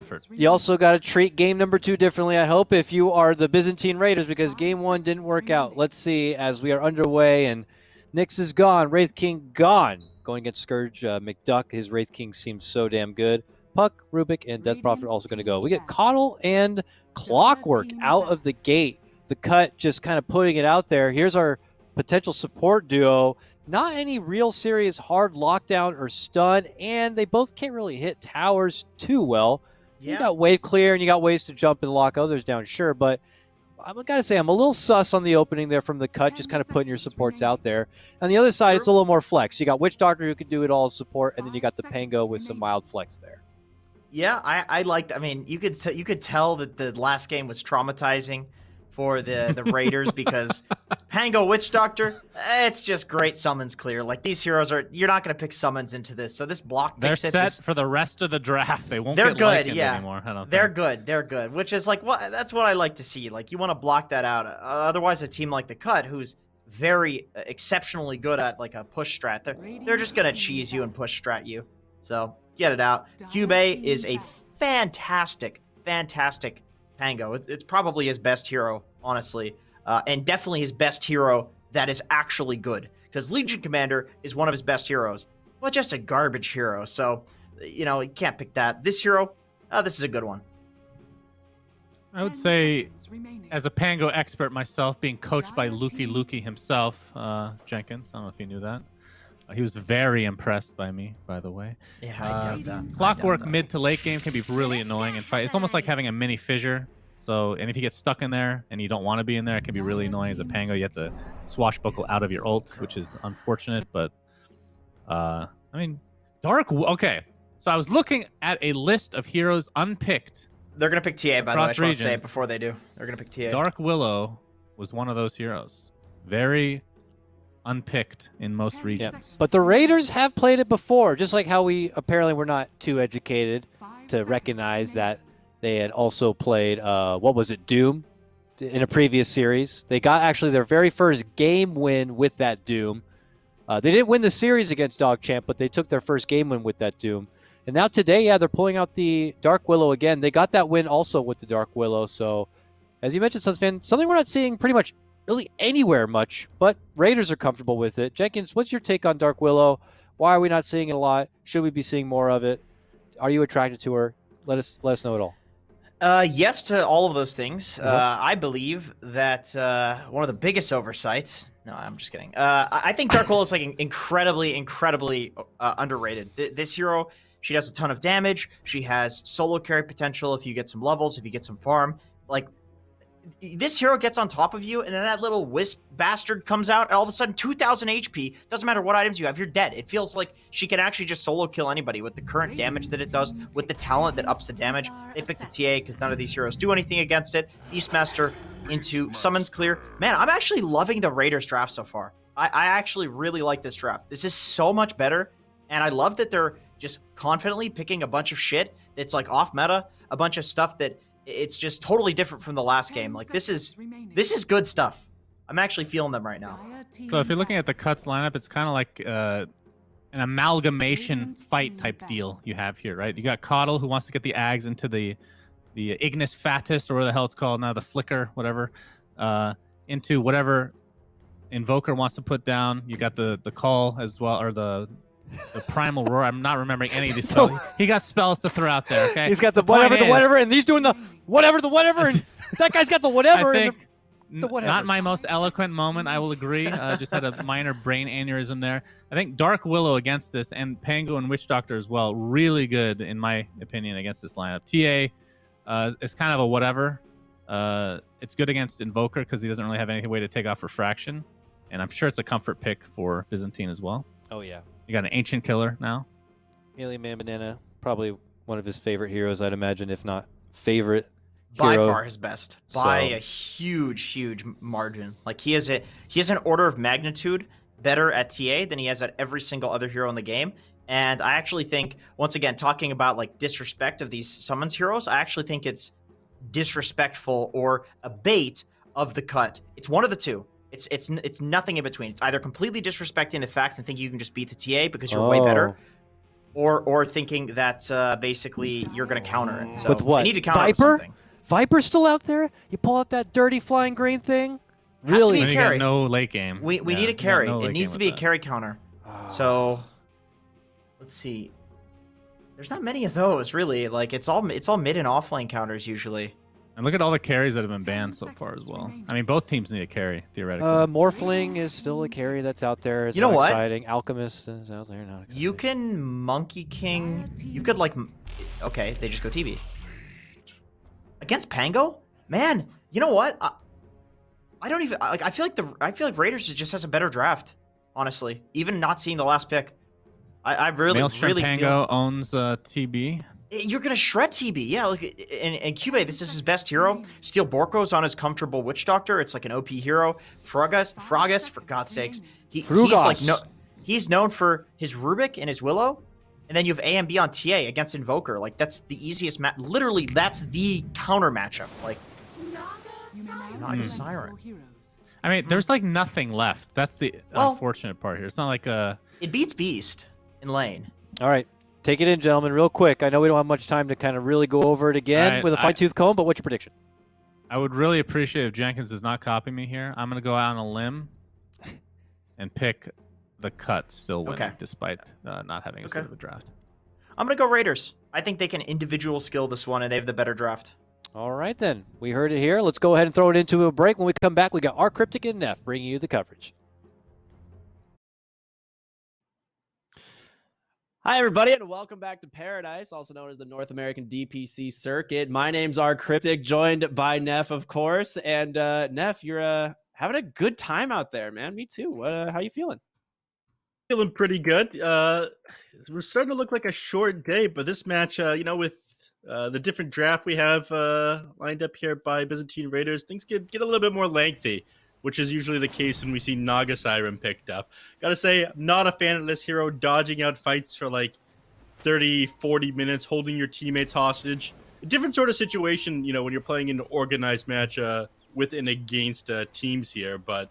Bedford. You also got to treat game number 2 differently, I hope, if you are the Byzantine Raiders, because game 1 didn't work out. Let's see as we are underway, and Nyx is gone. Wraith King gone. Going against Scourge. McDuck, his Wraith King seems so damn good. Puck, Rubik, and Death Prophet also going to go. We get Coddle and Clockwork out of the gate. The cut just kind of putting it out there. Here's our potential support duo. Not any real serious hard lockdown or stun, and they both can't really hit towers too well. Yeah. You got wave clear, and you got ways to jump and lock others down, sure, but I gotta say, I'm a little sus on the opening there from the cut, just kind of putting your supports out there. On the other side, it's a little more flex. You got Witch Doctor who can do it all as support, and then you got the Pango with some mild flex there. Yeah, I liked. I mean, you could tell that the last game was traumatizing for the Raiders because Pango Witch Doctor, it's just great summons clear. Like these heroes you're not going to pick summons into this. So this block they're set for the rest of the draft. They won't get likened anymore. I don't think. They're good, which is like that's what I like to see. Like you want to block that out. Otherwise, a team like the Cut, who's very exceptionally good at like a push strat, they're just going to cheese you and push strat you. So get it out. Cube A is a fantastic Pango. It's probably his best hero, honestly, and definitely his best hero that is actually good. Because Legion Commander is one of his best heroes, but just a garbage hero. So, you can't pick that. This hero, this is a good one. I would say, as a Pango expert myself, being coached by Lukey himself, Jenkins, I don't know if you knew that. He was very impressed by me, by the way. Yeah, I doubt that. Clockwork mid to late game can be really annoying in fight. It's almost like having a mini fissure. So, and if you get stuck in there and you don't want to be in there, it can be really annoying as a Pango. You have to swashbuckle out of your ult, which is unfortunate. But, I mean, okay. So I was looking at a list of heroes unpicked. They're going to pick TA, by the way. I just want to say it before they do. They're going to pick TA. Dark Willow was one of those heroes. Very unpicked in most regions. Yeah. But the Raiders have played it before, just like how we apparently were not too educated to recognize that they had also played, what was it, Doom in a previous series. They got actually their very first game win with that Doom. They didn't win the series against DogChamp, but they took their first game win with that Doom. And now today, yeah, they're pulling out the Dark Willow again. They got that win also with the Dark Willow. So, as you mentioned, Sunsfan, something we're not seeing pretty much really anywhere much, but Raiders are comfortable with it. Jenkins, what's your take on Dark Willow? Why are we not seeing it a lot? Should we be seeing more of it? Are you attracted to her? Let us know it all. Yes to all of those things. I believe that one of the biggest oversights. No, I'm just kidding. I think Dark Willow is like incredibly underrated. This hero, she does a ton of damage. She has solo carry potential if you get some levels, if you get some farm. Like, this hero gets on top of you, and then that little wisp bastard comes out, and all of a sudden, 2,000 HP. Doesn't matter what items you have, you're dead. It feels like she can actually just solo kill anybody with the current damage that it does, with the talent that ups the damage. They picked the TA because none of these heroes do anything against it. Beastmaster into summons clear. Man, I'm actually loving the Raiders draft so far. I actually really like this draft. This is so much better, and I love that they're just confidently picking a bunch of shit that's like off meta, a bunch of stuff that it's just totally different from the last game. Like this is good stuff. I'm actually feeling them right now. So if you're looking at the Cuts lineup, it's kind of like an amalgamation fight type deal you have here, right? You got Coddle who wants to get the Ags into the Ignis Fatus, or whatever the hell it's called now, the Flicker, whatever, into whatever Invoker wants to put down. You got the Call as well, or the Primal Roar. I'm not remembering any of these spells. He got spells to throw out there, okay? He's got the whatever, and he's doing the whatever, and that guy's got the whatever. I think not my most eloquent moment, I will agree. Just had a minor brain aneurysm there. I think Dark Willow against this, and Pango and Witch Doctor as well, really good, in my opinion, against this lineup. TA is kind of a whatever. It's good against Invoker because he doesn't really have any way to take off Refraction. And I'm sure it's a comfort pick for Byzantine as well. Oh, yeah. You got an Ancient Killer now. Alien Man Banana, probably one of his favorite heroes, I'd imagine, if not favorite by hero. far his best, by a huge margin. Like he has an order of magnitude better at TA than he has at every single other hero in the game. And I actually think, once again, talking about like disrespect of these summons heroes, I actually think it's disrespectful or a bait of the Cut. It's one of the two. It's nothing in between. It's either completely disrespecting the fact and thinking you can just beat the TA because you're way better, or thinking that basically you're going to counter it. So With what? I need to counter with Viper? something. Viper's still out there? You pull out that dirty flying green thing? Has to Really? be Then a you got carry. no late game. We Yeah, need a you got carry. no It late needs game to with be a that. carry counter. So let's see. There's not many of those really. Like it's all mid and off lane counters usually. And look at all the carries that have been banned so far as well. I mean, both teams need a carry theoretically. Morphling is still a carry that's out there. It's You know not what? exciting. Alchemist is out there. Not exciting. You can Monkey King. You could like. Okay, they just go TV. Against Pango, man. You know what? I don't even like. I feel like Raiders just has a better draft. Honestly, even not seeing the last pick, I really Maelstrom really Pango feel owns TB. you're gonna shred TB. Yeah, look, and Cube, this is his best hero. Steel Borko's on his comfortable Witch Doctor. It's like an OP hero. Frogus, for God's sakes, he's like he's known for his Rubik and his Willow. And then you have A and B on TA against Invoker. Like, that's the easiest match. Literally, that's the counter matchup. Like, Naga Siren. I mean, there's like nothing left. That's the unfortunate part here. It's not like a... It beats Beast in lane. All right. Take it in, gentlemen, real quick. I know we don't have much time to kind of really go over it again with a fine-tooth comb, but what's your prediction? I would really appreciate if Jenkins does not copy me here. I'm going to go out on a limb and pick the cut still winning, despite not having as good of a draft. I'm going to go Raiders. I think they can individual skill this one, and they have the better draft. All right, then. We heard it here. Let's go ahead and throw it into a break. When we come back, we got rkryptic and neph bringing you the coverage. Hi, everybody, and welcome back to Paradise, also known as the North American DPC Circuit. My name's rkryptic, joined by neph, of course. And neph, you're having a good time out there, man. Me too. How you feeling? Feeling pretty good. We're starting to look like a short day, but this match, with the different draft we have lined up here by Byzantine Raiders, things get a little bit more lengthy, which is usually the case when we see Naga Siren picked up. Gotta say, I'm not a fan of this hero dodging out fights for like 30, 40 minutes, holding your teammates hostage. A different sort of situation, when you're playing an organized match with and against teams here, but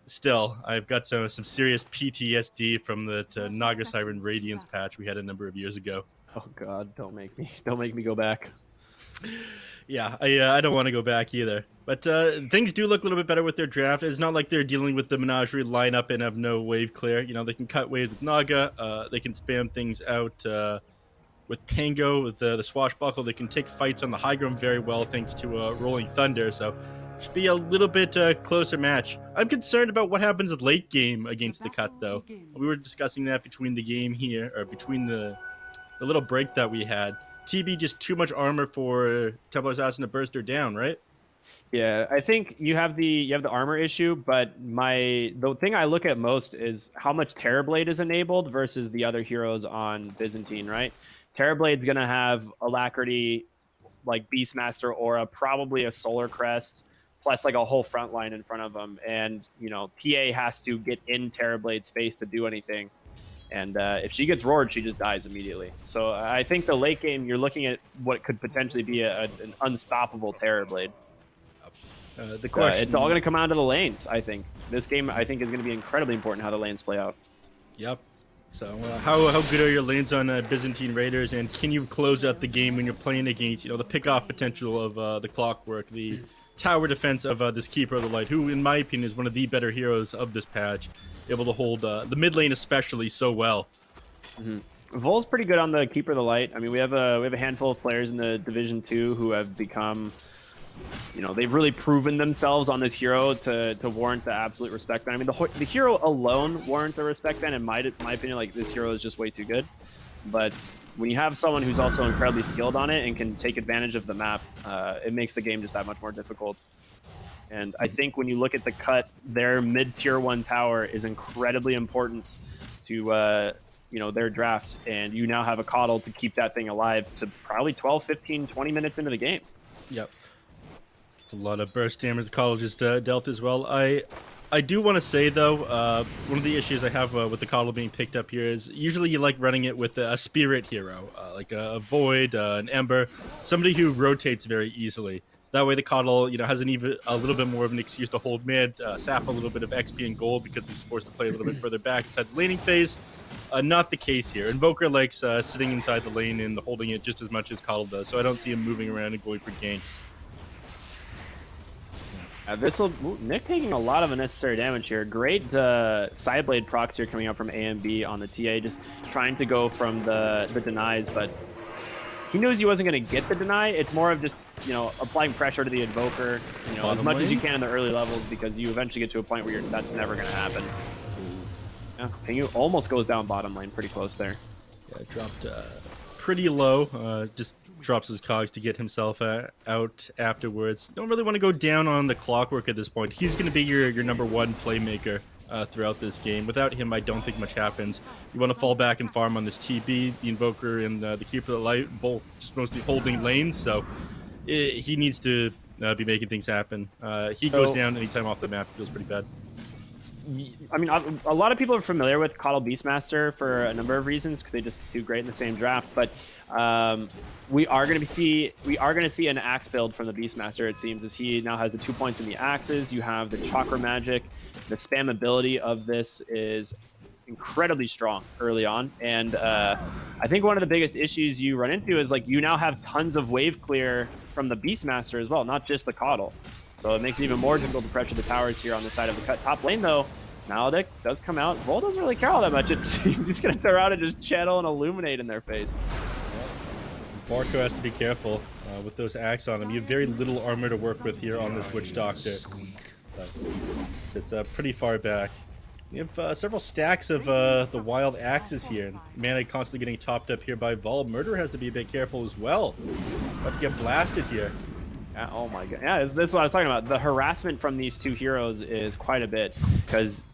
still, I've got some serious PTSD from the Naga Siren Radiance patch we had a number of years ago. Oh God, don't make me go back. Yeah, I don't want to go back either. But things do look a little bit better with their draft. It's not like they're dealing with the menagerie lineup and have no wave clear. They can cut waves with Naga. They can spam things out with Pango, with the Swashbuckle. They can take fights on the high ground very well thanks to Rolling Thunder. So should be a little bit closer match. I'm concerned about what happens at late game against the cut, though. We were discussing that between the game here, or between the little break that we had. TB just too much armor for Templar Assassin to burst her down, right? Yeah, I think you have the armor issue, but the thing I look at most is how much Terrorblade is enabled versus the other heroes on Byzantine, right? Terrorblade's gonna have Alacrity, like Beastmaster Aura, probably a Solar Crest, plus like a whole front line in front of them, and TA has to get in Terrorblade's face to do anything. And if she gets roared, she just dies immediately. So I think the late game, you're looking at what could potentially be an unstoppable Terrorblade. The question, it's all going to come out of the lanes, I think. This game, I think, is going to be incredibly important how the lanes play out. Yep. So how good are your lanes on Byzantine Raiders, and can you close out the game when you're playing against, the pick-off potential of the Clockwork, the tower defense of this Keeper of the Light, who, in my opinion, is one of the better heroes of this patch, able to hold the mid lane especially so well. Mm-hmm. Vol's pretty good on the Keeper of the Light. I mean, we have a handful of players in the Division 2 who have become, they've really proven themselves on this hero to warrant the absolute respect. I mean, the hero alone warrants a respect ban. In my opinion, like, this hero is just way too good. But when you have someone who's also incredibly skilled on it and can take advantage of the map, it makes the game just that much more difficult. And I think when you look at the cut, their mid-tier 1 tower is incredibly important to their draft. And you now have a Coddle to keep that thing alive to probably 12, 15, 20 minutes into the game. Yep. It's a lot of burst damage the Coddle just dealt as well. I do want to say, though, one of the issues I have with the Coddle being picked up here is usually you like running it with a spirit hero, like a Void, an Ember, somebody who rotates very easily. That way the Coddle, has a little bit more of an excuse to hold mid, sap a little bit of XP and gold because he's forced to play a little bit further back inside the laning phase. Not the case here. Invoker likes sitting inside the lane and holding it just as much as Coddle does, so I don't see him moving around and going for ganks. Nick taking a lot of unnecessary damage here. Great Sideblade procs here coming up from A and B on the TA, just trying to go from the denies, but he knows he wasn't going to get the deny. It's more of just, applying pressure to the Invoker, as much as you can in the early levels, because you eventually get to a point where that's never going to happen. Yeah, Pingu almost goes down bottom lane, pretty close there. Yeah, dropped pretty low, just drops his cogs to get himself out afterwards. Don't really want to go down on the Clockwork at this point. He's going to be your number one playmaker throughout this game. Without him, I don't think much happens. You want to fall back and farm on this TB, the Invoker and the Keeper of the Light, both just mostly holding lanes, so he needs to be making things happen. He goes down anytime off the map. It feels pretty bad. I mean, a lot of people are familiar with Coddle Beastmaster for a number of reasons because they just do great in the same draft. But we are going to see an axe build from the Beastmaster. It seems, as he now has the 2 points in the axes. You have the chakra magic. The spam ability of this is incredibly strong early on, and I think one of the biggest issues you run into is you now have tons of wave clear from the Beastmaster as well, not just the Coddle. So it makes it even more difficult to pressure the towers here on the side of the cut. Top lane, though, Maledict does come out. Vol doesn't really care all that much, it seems. He's going to turn around and just channel and illuminate in their face. Barco has to be careful with those axe on him. You have very little armor to work with here on this Witch Doctor. It's pretty far back. You have several stacks of the wild axes here. Mana constantly getting topped up here by Vol. Murder has to be a bit careful as well. About to get blasted here. Yeah, oh my god. Yeah, that's what I was talking about. The harassment from these two heroes is quite a bit, because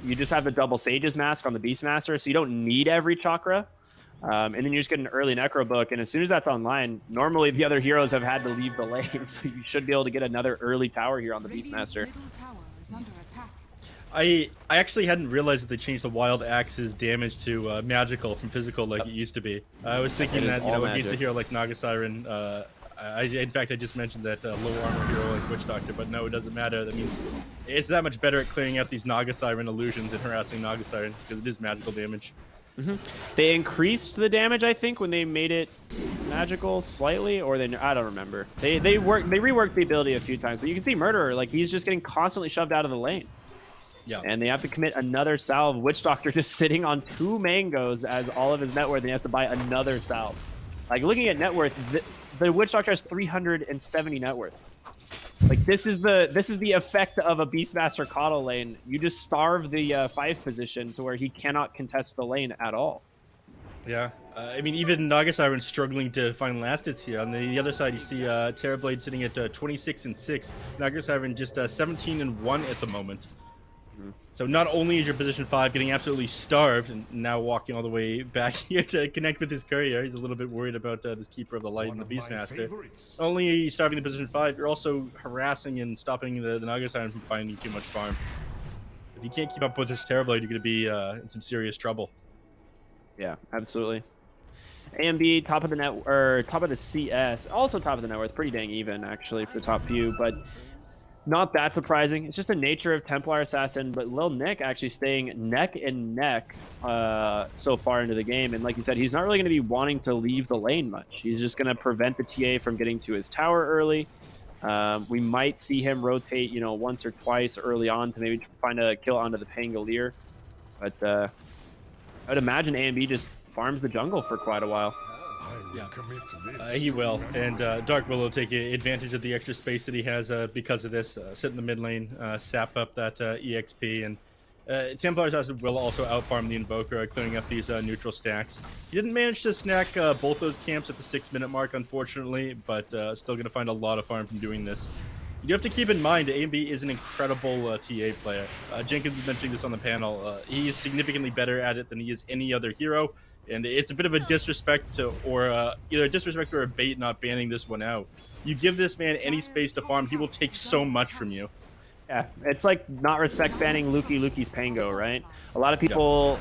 you just have the double Sage's Mask on the Beastmaster, so you don't need every chakra. And then you just get an early Necro Book, and as soon as that's online, normally the other heroes have had to leave the lane, so you should be able to get another early tower here on the Beastmaster. I actually hadn't realized that they changed the wild axe's damage to magical from physical like it used to be. I was thinking that against a hero like Naga Siren, in fact, I just mentioned that low armor hero like Witch Doctor, but no, it doesn't matter. That means it's that much better at clearing out these Naga Siren illusions and harassing Naga Siren, because it is magical damage. They increased the damage, I think, when they made it magical slightly, or I don't remember. They reworked the ability a few times, but you can see Murderer, he's just getting constantly shoved out of the lane. Yeah. And they have to commit another salve. Witch Doctor just sitting on 2 mangoes as all of his net worth, and he has to buy another salve. Looking at net worth, the Witch Doctor has 370 net worth. This is the effect of a Beastmaster Coddle lane. You just starve the 5 position to where he cannot contest the lane at all. Yeah, I mean, even Naga Siren struggling to find last hits here. On the other side, you see Terrorblade sitting at 26-6. Naga Siren just 17-1 at the moment. So not only is your position 5 getting absolutely starved and now walking all the way back here to connect with his courier, he's a little bit worried about this Keeper of the Light and the Beastmaster. Not only are you starving the position 5, you're also harassing and stopping the Naga Siren from finding too much farm. If you can't keep up with this Terrorblade, you're going to be in some serious trouble. Yeah, absolutely. AMB, top of the net, or top of the CS, also top of the net worth, pretty dang even actually for the top few, but not that surprising. It's just the nature of Templar Assassin, but Lil Nick actually staying neck and neck so far into the game. And like you said, he's not really going to be wanting to leave the lane much. He's just going to prevent the TA from getting to his tower early. We might see him rotate, once or twice early on to maybe find a kill onto the Pangolier. But I would imagine AMB just farms the jungle for quite a while. Yeah, he will, and Dark Willow take advantage of the extra space that he has because of this. Sit in the mid lane, sap up that EXP, and Templar Assassin will also outfarm the Invoker, clearing up these neutral stacks. He didn't manage to snack both those camps at the 6-minute mark, unfortunately, but still going to find a lot of farm from doing this. You have to keep in mind, AMB is an incredible TA player. Jenkins was mentioning this on the panel. He is significantly better at it than he is any other hero. And it's a bit of a disrespect to, or either a disrespect or a bait not banning this one out. You give this man any space to farm, he will take so much from you. Yeah, it's like not respect banning Luki's Pango, right? A lot of people,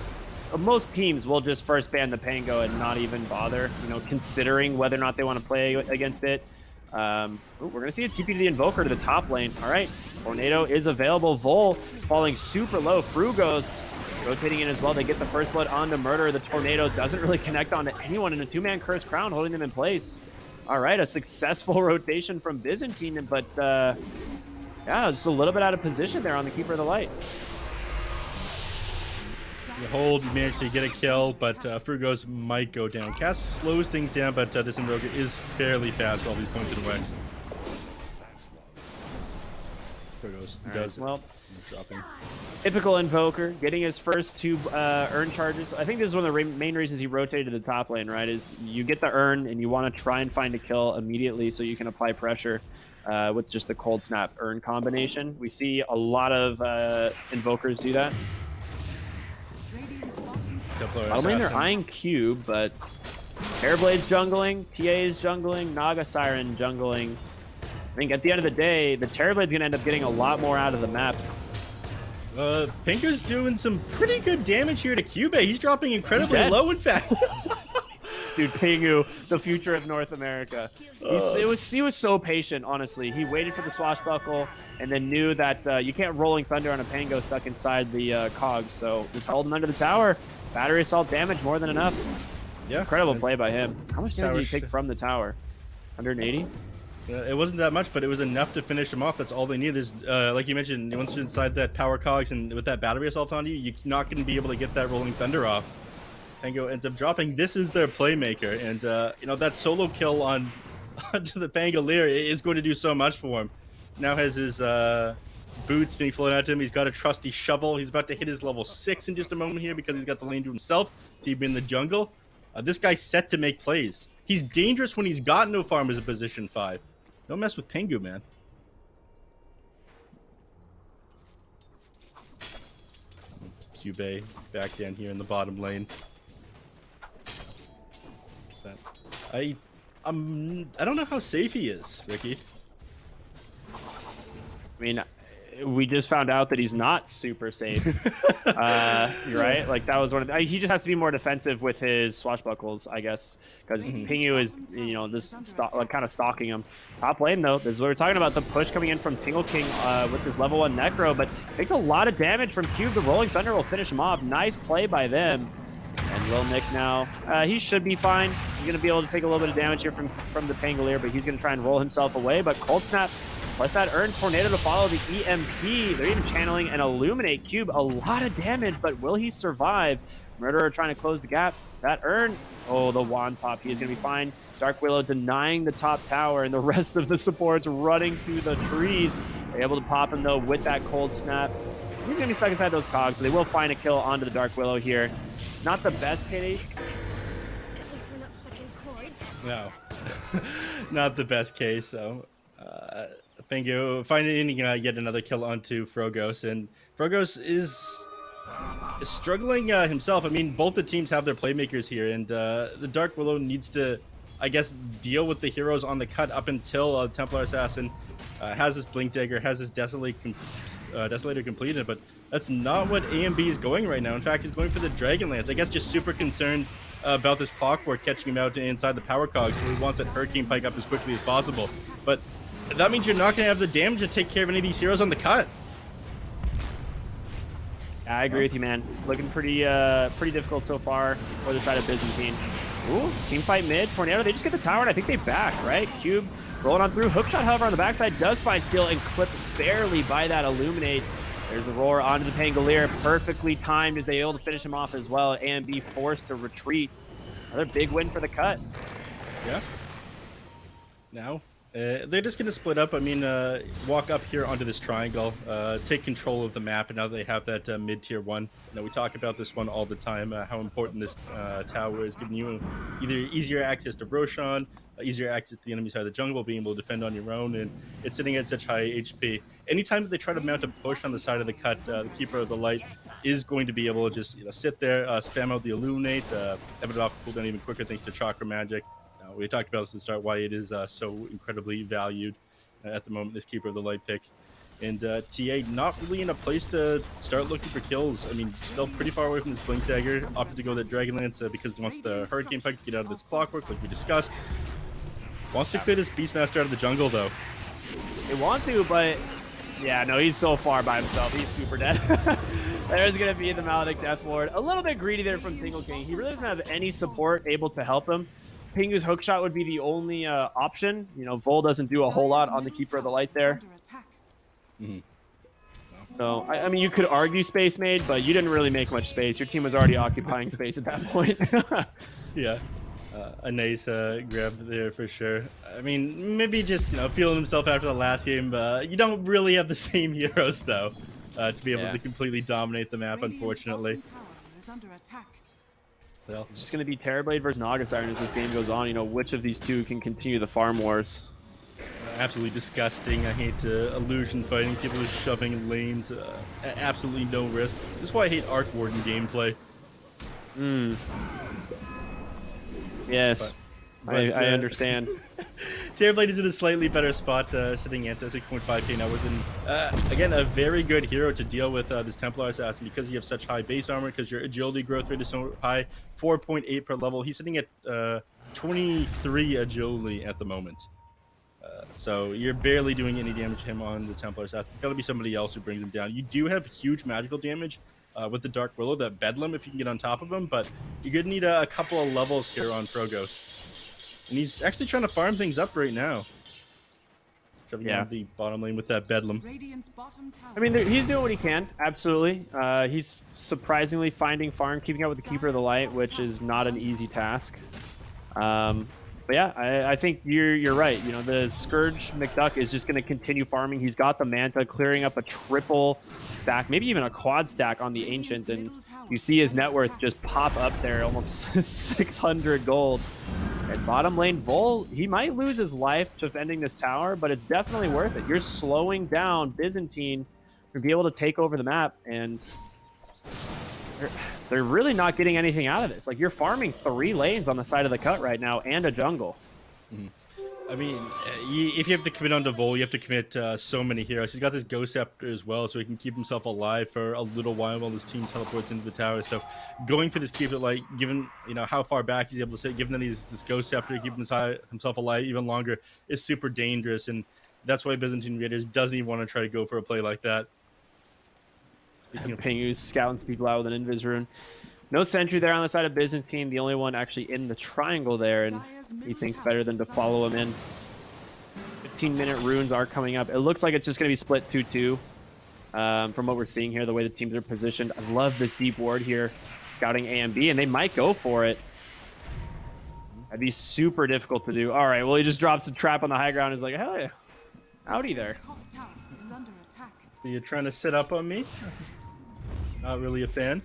most teams will just first ban the Pango and not even bother, considering whether or not they want to play against it. We're going to see a TP to the Invoker to the top lane. All right, Tornado is available. Vol falling super low. Frugos rotating in as well. They get the first blood onto Murder. The Tornado doesn't really connect onto anyone, and a two-man Cursed Crown holding them in place. All right, a successful rotation from Byzantine, but yeah, just a little bit out of position there on the Keeper of the Light. The hold managed to get a kill, but Frugos might go down. Cass slows things down, but this Invoker is fairly fast with all these points in Wex. Frugos does well, dropping. Typical Invoker, getting his first 2 urn charges. I think this is one of the main reasons he rotated to the top lane, right? Is you get the urn and you want to try and find a kill immediately so you can apply pressure with just the cold snap urn combination. We see a lot of Invokers do that. Bottom lane, they're eyeing Cube, but Terrorblade's jungling, TA is jungling, Naga Siren jungling. I think at the end of the day, the Terrorblade's going to end up getting a lot more out of the map. Pinker's doing some pretty good damage here to Cube. He's dropping incredibly low, in fact. Dude, Pingu, the future of North America. He was so patient, honestly. He waited for the swashbuckle and then knew that you can't Rolling Thunder on a Pango stuck inside the cogs. So just holding under the tower. Battery assault damage, more than enough. Yeah. Incredible play by him. How much damage Tower did he take from the tower? 180? It wasn't that much, but it was enough to finish him off. That's all they need. Is like you mentioned, once you're inside that power cogs and with that battery assault on you, you're not going to be able to get that Rolling Thunder off. Pango ends up dropping. This is their playmaker, and you know, that solo kill onto the Pangolier is going to do so much for him. Now has his boots being flown out to him. He's got a trusty shovel. He's about to hit his level 6 in just a moment here because he's got the lane to himself to be in the jungle. This guy's set to make plays. He's dangerous when he's got no farm as a position 5. Don't mess with Pingu, man. Cube back down here in the bottom lane. I don't know how safe he is, Ricky. I mean, we just found out that he's not super safe. You're right. Like that was one of the, he just has to be more defensive with his swashbuckles, I guess, because Pingu is, you know, just like kind of stalking him. Top lane though, this is what we're talking about. The push coming in from Tingle King with his level 1 Necro, but takes a lot of damage from Cube. The Rolling Thunder will finish him off. Nice play by them. And Lil Nick now, he should be fine. He's going to be able to take a little bit of damage here from the Pangolier, but he's going to try and roll himself away. But Cold Snap plus that Urn Tornado to follow the EMP. They're even channeling an Illuminate Cube. A lot of damage, but will he survive? Murderer trying to close the gap. That Urn, oh, the Wand Pop. He is going to be fine. Dark Willow denying the top tower, and the rest of the supports running to the trees. They're able to pop him, though, with that Cold Snap. He's going to be stuck inside those cogs, so they will find a kill onto the Dark Willow here. Not the best case. At least we're not stuck in cords. No, not the best case. So, Pingu finding yet another kill onto Frogos, and Frogos is struggling himself. I mean, both the teams have their playmakers here, and the Dark Willow needs to, I guess, deal with the heroes on the cut up until Templar Assassin has his Blink Dagger, has his Desolator completed, but that's not what AMB is going right now. In fact, he's going for the Dragonlance. I guess just super concerned about this Clockwork catching him out inside the power cog, so he wants that Hurricane Pike up as quickly as possible. But that means you're not going to have the damage to take care of any of these heroes on the cut. Yeah, I agree with you, man. Looking pretty difficult so far for the side of Byzantine. Ooh, team fight mid. Tornado, they just get the tower, and I think they back, right? Cube rolling on through. Hookshot, however, on the backside does find Steel and clipped barely by that Illuminate. There's the roar onto the Pangolier. Perfectly timed as they able to finish him off as well. AMB forced to retreat. Another big win for the cut. Yeah. Now, they're just going to split up. I mean, walk up here onto this triangle, take control of the map, and now they have that mid-tier 1. You know, we talk about this one all the time, how important this tower is, giving you either easier access to Roshan, easier access to the enemy side of the jungle, being able to defend on your own, and it's sitting at such high HP. Anytime that they try to mount a push on the side of the cut, the Keeper of the Light is going to be able to just sit there, spam out the Illuminate, have it off cooldown even quicker thanks to Chakra Magic. We talked about this at the start, why it is so incredibly valued at the moment, this Keeper of the Light pick. And TA not really in a place to start looking for kills. I mean, still pretty far away from this Blink Dagger. Opted to go that Dragonlance because he wants the Hurricane Pike to get out of this Clockwork, like we discussed. Wants to clear this Beastmaster out of the jungle, though. They want to, but yeah, no, he's so far by himself. He's super dead. There's going to be the Maledict Death Ward. A little bit greedy there from Tingle King. He really doesn't have any support able to help him. Pingu's hookshot would be the only option. You know, Vol doesn't do a whole lot on the Keeper of the Light there. So, I mean, you could argue Space Made, but you didn't really make much space. Your team was already occupying space at that point. Yeah. A nice grab there for sure. I mean, maybe just, you know, feeling himself after the last game. You don't really have the same heroes, though, to be able to completely dominate the map, unfortunately. Well, It's just going to be Terrorblade versus Naga Siren as this game goes on. You know, which of these two can continue the farm wars? absolutely disgusting. I hate illusion fighting, people just shoving in lanes, absolutely no risk. This is why I hate Arc Warden gameplay. Yes, I understand. Terrorblade is in a slightly better spot, sitting at 6.5k now with again, a very good hero to deal with this Templar Assassin because you have such high base armor, because your agility growth rate is so high, 4.8 per level. He's sitting at 23 agility at the moment. So you're barely doing any damage to him on the Templar Assassin. It's got to be somebody else who brings him down. You do have huge magical damage with the Dark Willow, that Bedlam, if you can get on top of him, but you're going to need a couple of levels here on Frogos. And he's actually trying to farm things up right now. Shoving down the bottom lane with that Bedlam. I mean, he's doing what he can, absolutely. He's surprisingly finding farm, keeping up with the Keeper of the Light, which is not an easy task. But yeah, I think you're right. You know, the Scourge McDuck is just going to continue farming. He's got the Manta, clearing up a triple stack, maybe even a quad stack on the Ancient, and you see his net worth just pop up there, almost 600 gold. At bottom lane, Vol, he might lose his life defending this tower, but it's definitely worth it. You're slowing down Byzantine to be able to take over the map, and they're really not getting anything out of this. Like, you're farming 3 lanes on the side of the cut right now and a jungle. I mean, if you have to commit onto Vol, you have to commit so many heroes. He's got this Ghost Scepter as well, so he can keep himself alive for a little while his team teleports into the tower. So going for this Keep It Light, given how far back he's able to sit, given that he's this Ghost Scepter, keeping himself alive even longer, is super dangerous. And that's why Byzantine Raiders doesn't even want to try to go for a play like that. Pingu's scouting people out with an Invis rune. No sentry there on the side of Byzantine, the only one actually in the triangle there, and he thinks better than to follow him in. 15-minute runes are coming up. It looks like it's just going to be split 2-2 from what we're seeing here, the way the teams are positioned. I love this deep ward here, scouting A and B, and they might go for it. That'd be super difficult to do. All right, well, he just drops a trap on the high ground and is like, hell yeah, howdy there. Are you trying to set up on me? Not really a fan.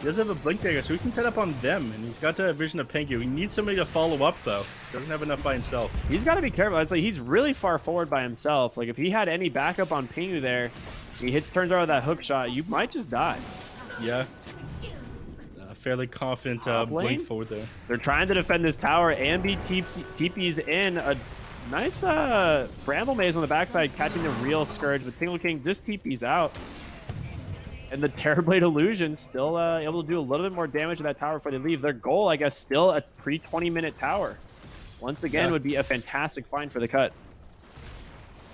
He does have a Blink Dagger, so he can set up on them, and he's got a Vision of Pengu. He needs somebody to follow up, though. Doesn't have enough by himself. He's got to be careful. It's like he's really far forward by himself. Like, if he had any backup on Pingu there, he turns out with that hook shot, you might just die. Yeah. Fairly confident blink forward there. They're trying to defend this tower. Ambi TP's in a nice Bramble Maze on the backside, catching the real Scourge, but Tingle King just TP's out. And the Terrorblade Illusion still able to do a little bit more damage to that tower before they leave. Their goal, I guess, still a pre-20-minute tower. Once again, would be a fantastic find for the cut.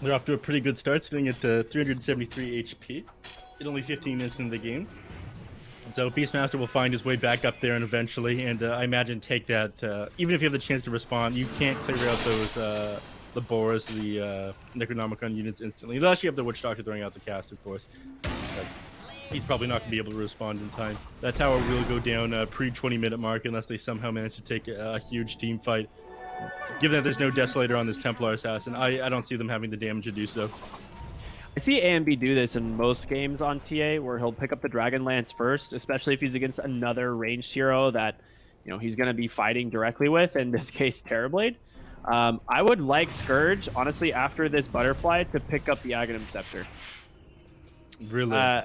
They're off to a pretty good start, sitting at 373 HP in only 15 minutes into the game. So Beastmaster will find his way back up there and eventually, and I imagine take that. Even if you have the chance to respond, you can't clear out those the Boris, the Necronomicon units instantly. Unless you have the Witch Doctor throwing out the cast, of course. But he's probably not going to be able to respond in time. That tower will go down pre-20-minute mark unless they somehow manage to take a huge team fight. Given that there's no Desolator on this Templar Assassin, I don't see them having the damage to do so. I see AMB do this in most games on TA, where he'll pick up the Dragon Lance first, especially if he's against another ranged hero that he's going to be fighting directly with, in this case Terrorblade. I would like Scourge, honestly, after this Butterfly, to pick up the Aghanim Scepter. Really?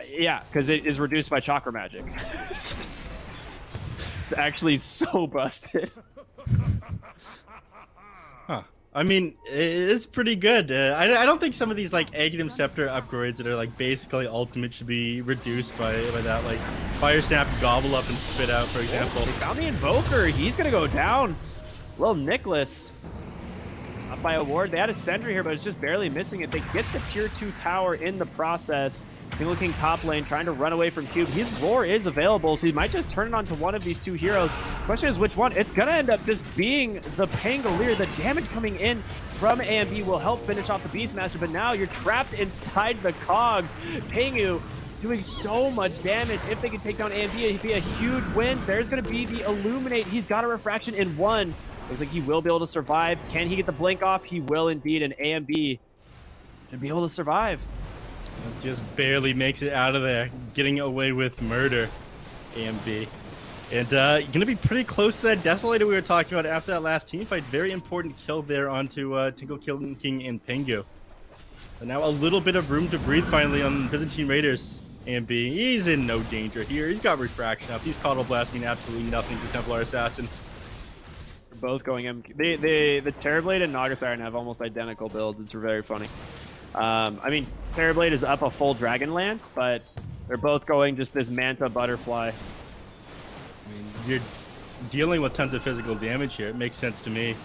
Yeah, because it is reduced by Chakra Magic. It's actually so busted. Huh. I mean, it's pretty good. I don't think some of these Aghanim Scepter upgrades that are basically ultimate should be reduced by that, Fire Snap, Gobble Up, and Spit Out, for example. They found the Invoker. He's gonna go down. Little Nicholas. Up by a ward. They had a sentry here, but it's just barely missing it. They get the tier 2 tower in the process. Single King top lane trying to run away from Cube. His roar is available, so he might just turn it onto one of these two heroes. Question is which one? It's going to end up just being the Pangolier. The damage coming in from AMB will help finish off the Beastmaster, but now you're trapped inside the cogs. Pangu doing so much damage. If they can take down AMB, it'd be a huge win. There's going to be the Illuminate. He's got a refraction in 1. Looks like he will be able to survive. Can he get the blink off? He will indeed, and AMB should be able to survive. Just barely makes it out of there, getting away with murder, AMB. And going to be pretty close to that Desolator we were talking about after that last team fight. Very important kill there onto Tingle King and Pingu. And now a little bit of room to breathe finally on Byzantine Raiders. AMB, he's in no danger here. He's got refraction up. He's Coddle Blast mean absolutely nothing to Templar Assassin. They're both going MQ. The Terrorblade and Naga Siren have almost identical builds. It's very funny. I mean, Terrorblade is up a full Dragon Lance, but they're both going just this Manta Butterfly. I mean, you're dealing with tons of physical damage here. It makes sense to me.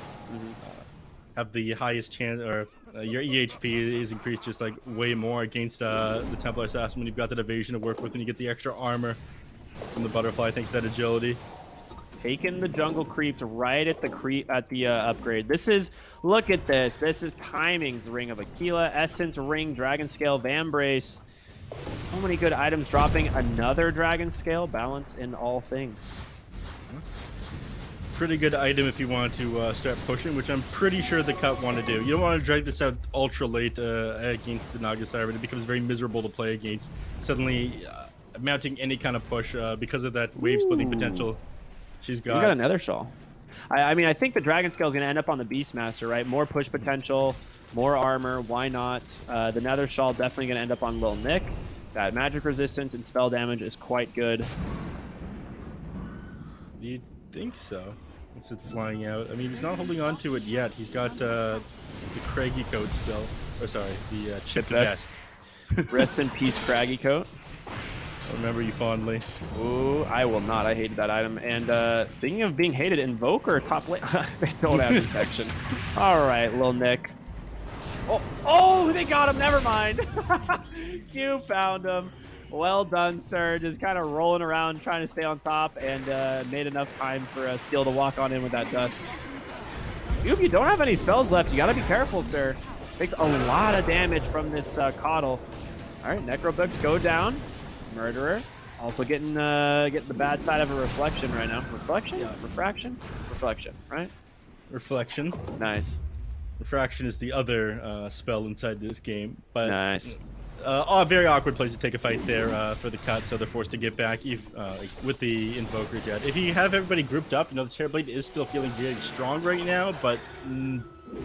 Have the highest chance, or your EHP is increased just like way more against the Templar Assassin when you've got that evasion to work with, and you get the extra armor from the Butterfly thanks to that agility. Taking the jungle creeps right at the upgrade. This is, look at this. This is Timing's Ring of Aquila, Essence Ring, Dragon Scale, Vambrace. So many good items dropping. Another Dragon Scale, balance in all things. Pretty good item if you want to start pushing, which I'm pretty sure the cut want to do. You don't want to drag this out ultra late against the Naga Siren. It becomes very miserable to play against. Suddenly mounting any kind of push because of that wave splitting potential she's got. You got another shawl. I mean, I think the Dragon Scale is going to end up on the Beastmaster, right? More push potential, more armor. Why not? The Nether Shawl definitely going to end up on Lil Nick. That magic resistance and spell damage is quite good. You'd think so. This is flying out. I mean, he's not holding on to it yet. He's got the Craggy coat still. Or sorry, the chipped vest. Rest in peace, Craggy coat. I remember you fondly. Ooh, I will not. I hated that item. And speaking of being hated, Invoker top lane. They don't have protection. All right, Lil Nick. Oh, they got him. Never mind. You found him. Well done, sir. Just kind of rolling around, trying to stay on top, and made enough time for Steel to walk on in with that dust. You don't have any spells left. You got to be careful, sir. Takes a lot of damage from this Coddle. All right, Necrobooks go down. Murderer. Also getting the bad side of a reflection right now. Reflection? Yeah. Refraction? Reflection, right? Reflection. Nice. Refraction is the other spell inside this game. But nice. A very awkward place to take a fight there for the cut, so they're forced to get back with the Invoker Jet. If you have everybody grouped up, you know, the Terrorblade is still feeling really strong right now, but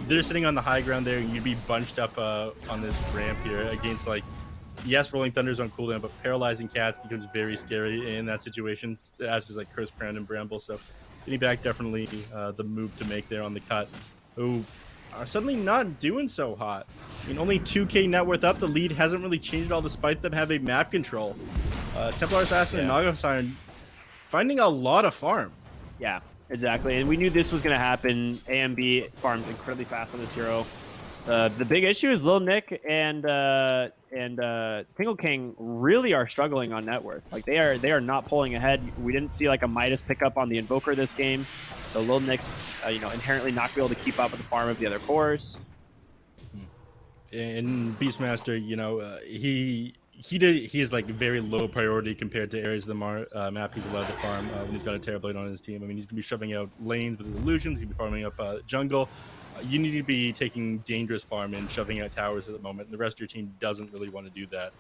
they're sitting on the high ground there, and you'd be bunched up on this ramp here against, like, yes, Rolling Thunder's on cooldown, but Paralyzing Cats becomes very scary in that situation, as is, like, Curse Crown and Bramble, so getting back definitely the move to make there on the cut. Who are suddenly not doing so hot. I mean, only 2k net worth up. The lead hasn't really changed at all, despite them having map control. Templar Assassin and Naga Siren finding a lot of farm. Yeah, exactly. And we knew this was going to happen. AMB farms incredibly fast on this hero. The big issue is Lil Nick and Tingle King really are struggling on net worth. Like they are not pulling ahead. We didn't see like a Midas pickup on the Invoker this game, so Lil Nick's inherently not be able to keep up with the farm of the other cores. And Beastmaster, he is like very low priority compared to areas of the map he's allowed to farm when he's got a Terrorblade on his team. I mean, he's gonna be shoving out lanes with his illusions. He's gonna be farming up jungle. You need to be taking dangerous farm and shoving out towers at the moment. And the rest of your team doesn't really want to do that.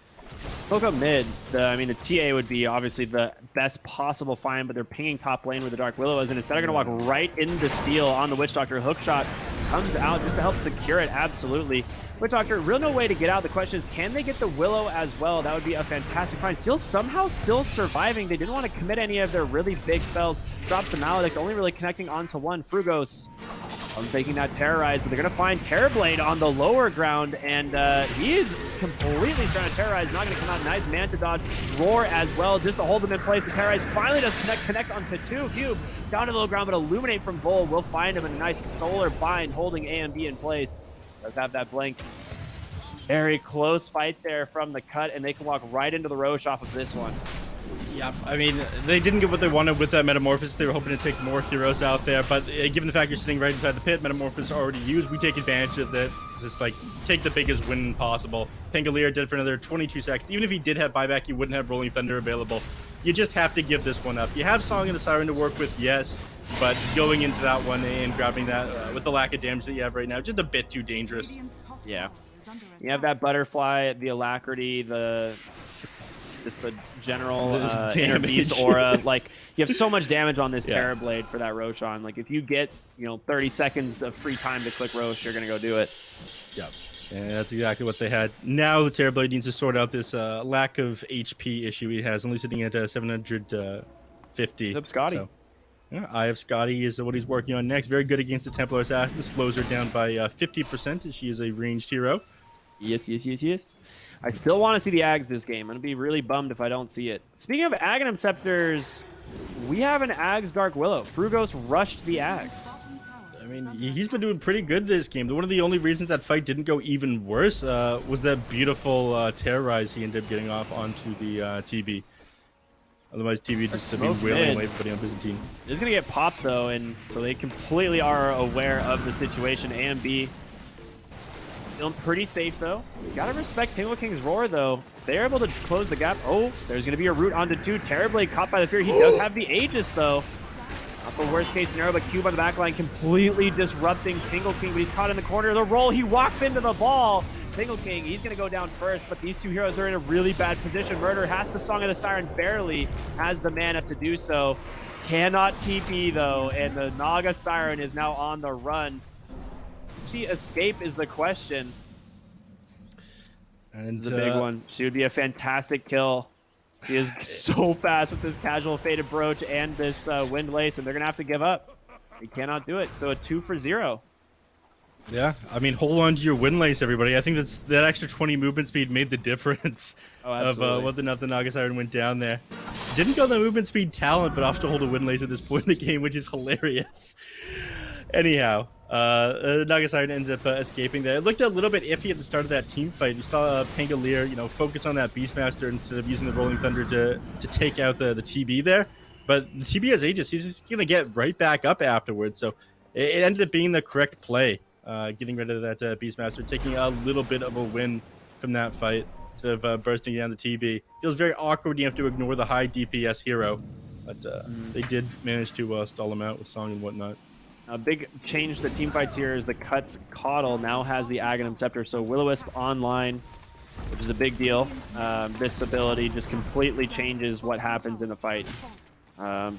Poke up mid. The TA would be obviously the best possible find, but they're pinging top lane where the Dark Willow is, and instead of going to walk right into Steel on the Witch Doctor. Hookshot comes out just to help secure it. Absolutely. Witch Doctor, real no way to get out. The question is, can they get the Willow as well? That would be a fantastic find. Steel somehow still surviving. They didn't want to commit any of their really big spells. Drops the Maledict, only really connecting onto one. Frugos I'm taking that Terrorize, but they're going to find Terrorblade on the lower ground, and he is completely starting to Terrorize. Not going to come out. Nice Manta Dodge. Roar as well, just to hold them in place. The Terrorize finally does connects onto 2. Cube down to the low ground, but Illuminate from Vol will find him, a nice Solar Bind holding A and B in place. Does have that blink. Very close fight there from the cut, and they can walk right into the Roche off of this one. Yeah, I mean, they didn't get what they wanted with that Metamorphosis. They were hoping to take more heroes out there, but given the fact you're sitting right inside the pit, Metamorphosis already used, we take advantage of that. Just like, take the biggest win possible. Pangolier did for another 22 seconds. Even if he did have buyback, he wouldn't have Rolling Thunder available. You just have to give this one up. You have Song and the Siren to work with, yes, but going into that one and grabbing that with the lack of damage that you have right now, just a bit too dangerous. Yeah. You have that Butterfly, the Alacrity, just the general Inner Beast aura. Like, you have so much damage on this Terrorblade for that Roshan. Like, if you get, 30 seconds of free time to click Roche, you're going to go do it. Yep. And that's exactly what they had. Now the Terrorblade needs to sort out this lack of HP issue he has, only sitting at 750. What's up, Scotty? So, yeah, Eye of Scotty is what he's working on next. Very good against the Templar Assassin. This slows her down by 50% as she is a ranged hero. Yes. I still want to see the Ags this game. I'm going to be really bummed if I don't see it. Speaking of Aghanim Scepters, we have an Ags Dark Willow. Frugos rushed the Ags. I mean, he's been doing pretty good this game. One of the only reasons that fight didn't go even worse was that beautiful Terrorize he ended up getting off onto the TB. Otherwise, TB just to be wailing away everybody on Byzantine. It's going to get popped, though, and so they completely are aware of the situation. A and B feeling pretty safe, though. Gotta respect Tingle King's Roar, though. They're able to close the gap. Oh, there's going to be a route onto 2. Terrorblade caught by the fear. He does have the Aegis, though. Not the worst case scenario, but Cube on the back line completely disrupting Tingle King, but he's caught in the corner of the roll. He walks into the ball. Tingle King, he's going to go down first, but these two heroes are in a really bad position. Murder has to Song of the Siren, barely has the mana to do so. Cannot TP, though, and the Naga Siren is now on the run. She escape is the question. And this is a big one. She would be a fantastic kill. She is so fast with this casual Faded Brooch and this Wind Lace, and they're going to have to give up. They cannot do it, so a 2 for 0. Yeah, I mean, hold on to your Wind Lace, everybody. I think that extra 20 movement speed made the difference of whether or not the Naga Siren went down there. Didn't go the movement speed talent, but off to hold a Wind Lace at this point in the game, which is hilarious. Anyhow, Naga Siren ends up escaping there. It looked a little bit iffy at the start of that team fight. You saw Pangolier, focus on that Beastmaster instead of using the Rolling Thunder to take out the TB there. But the TB has Aegis. He's just going to get right back up afterwards. So it ended up being the correct play. Getting rid of that Beastmaster, taking a little bit of a win from that fight instead of bursting down the TB. Feels very awkward when you have to ignore the high DPS hero, but they did manage to stall him out with Song and whatnot. A big change to the team fights here is the Cuts Caudle now has the Aghanim Scepter, so Will-O-Wisp online, which is a big deal. This ability just completely changes what happens in a fight.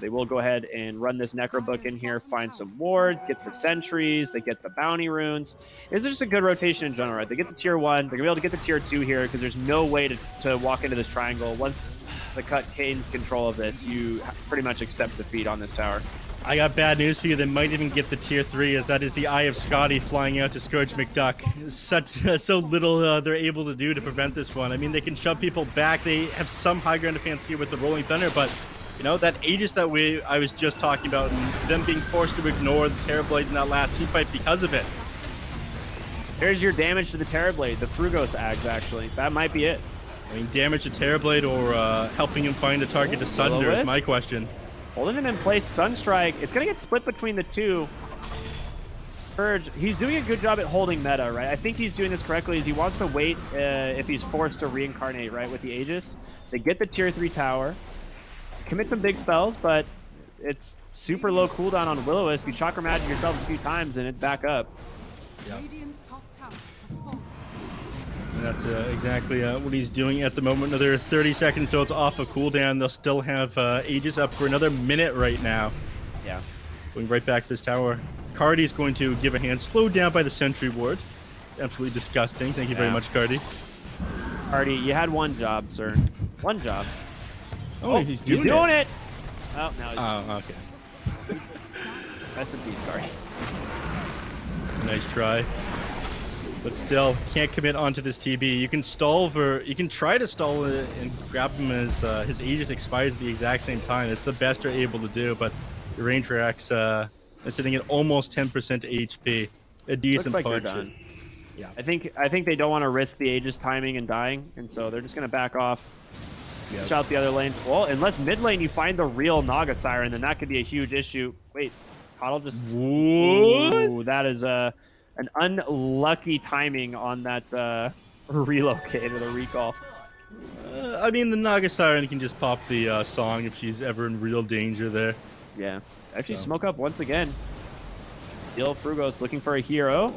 They will go ahead and run this Necro Book in here, find some wards, get the sentries, they get the bounty runes. It's just a good rotation in general, right? They get the tier 1, they're going to be able to get the tier 2 here because there's no way to walk into this triangle. Once the Cut gains control of this, you pretty much accept defeat on this tower. I got bad news for you. They might even get the tier 3, as that is the Eye of Scotty flying out to Scourge McDuck. So little they're able to do to prevent this one. I mean, they can shove people back. They have some high ground defense here with the Rolling Thunder, but that Aegis that I was just talking about, and them being forced to ignore the Terrorblade in that last team fight because of it. Here's your damage to the Terrorblade, the Frugos Ags, actually. That might be it. I mean, damage to Terrorblade or helping him find a target to Sunder is my question. Holding him in place, Sunstrike. It's going to get split between the two. Scourge, he's doing a good job at holding meta, right? I think he's doing this correctly as he wants to wait if he's forced to reincarnate, right, with the Aegis. They get the tier 3 tower. Commit some big spells, but it's super low cooldown on Will-O-Wisp. You Chakra Magic yourself a few times, and it's back up. Yep. And that's exactly what he's doing at the moment. Another 30 seconds until it's off a cooldown. They'll still have Aegis up for another minute right now. Yeah. Going right back to this tower. Cardi's going to give a hand. Slowed down by the Sentry Ward. Absolutely disgusting. Thank you very much, Cardi. Cardi, you had one job, sir. One job. Oh, he's doing it. Oh, now he's okay. That's a beast, Cardi. Nice try. But still, can't commit onto this TB. You can stall for, you can try to stall it and grab him as his Aegis expires at the exact same time. It's the best you're able to do, but the range reacts is sitting at almost 10% HP. A decent Looks like they're punch. done. Yeah. I think they don't want to risk the Aegis timing and dying, and so they're just going to back off. Yep. Push out the other lanes. Well, unless mid lane you find the real Naga Siren, then that could be a huge issue. Wait, Coddle just... What? Ooh, that is an unlucky timing on that relocate or the recall. I mean, the Naga Siren can just pop the song if she's ever in real danger there. Yeah. Actually, So. smoke up once again. Still Frugos looking for a hero.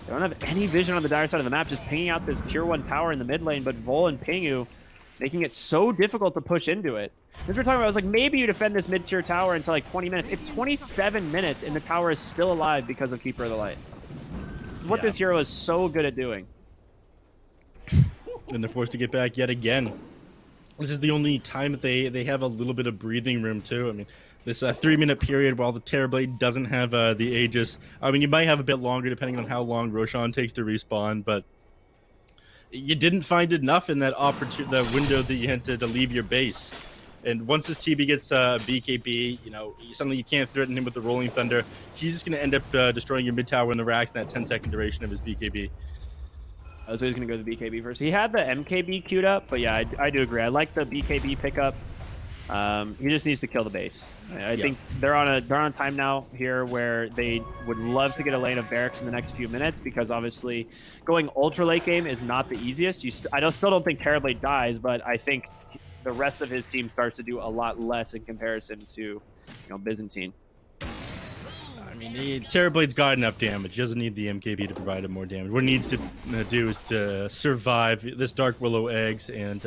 They don't have any vision on the dire side of the map, just pinging out this tier 1 tower in the mid lane, but Vol and Pingu making it so difficult to push into it. As we're talking about, I was like, maybe you defend this mid-tier tower until like 20 minutes. It's 27 minutes, and the tower is still alive because of Keeper of the Light. What this hero is so good at doing. And they're forced to get back yet again. This is the only time that they have a little bit of breathing room, too. I mean, this 3-minute period while the Terrorblade doesn't have the Aegis. I mean, you might have a bit longer depending on how long Roshan takes to respawn, but you didn't find enough in that that window that you had to leave your base. And once this TB gets BKB, you know, suddenly you can't threaten him with the Rolling Thunder. He's just going to end up destroying your mid tower in the racks in that 10-second duration of his BKB. So he's going to go to the BKB first. He had the MKB queued up, but yeah, I do agree. I like the BKB pickup. He just needs to kill the base. I think they're on a time now here where they would love to get a lane of barracks in the next few minutes, because obviously going ultra late game is not the easiest. I still don't think Terrorblade dies, but I think the rest of his team starts to do a lot less in comparison to, Byzantine. I mean, Terrorblade's got enough damage. He doesn't need the MKB to provide him more damage. What he needs to do is to survive this Dark Willow eggs and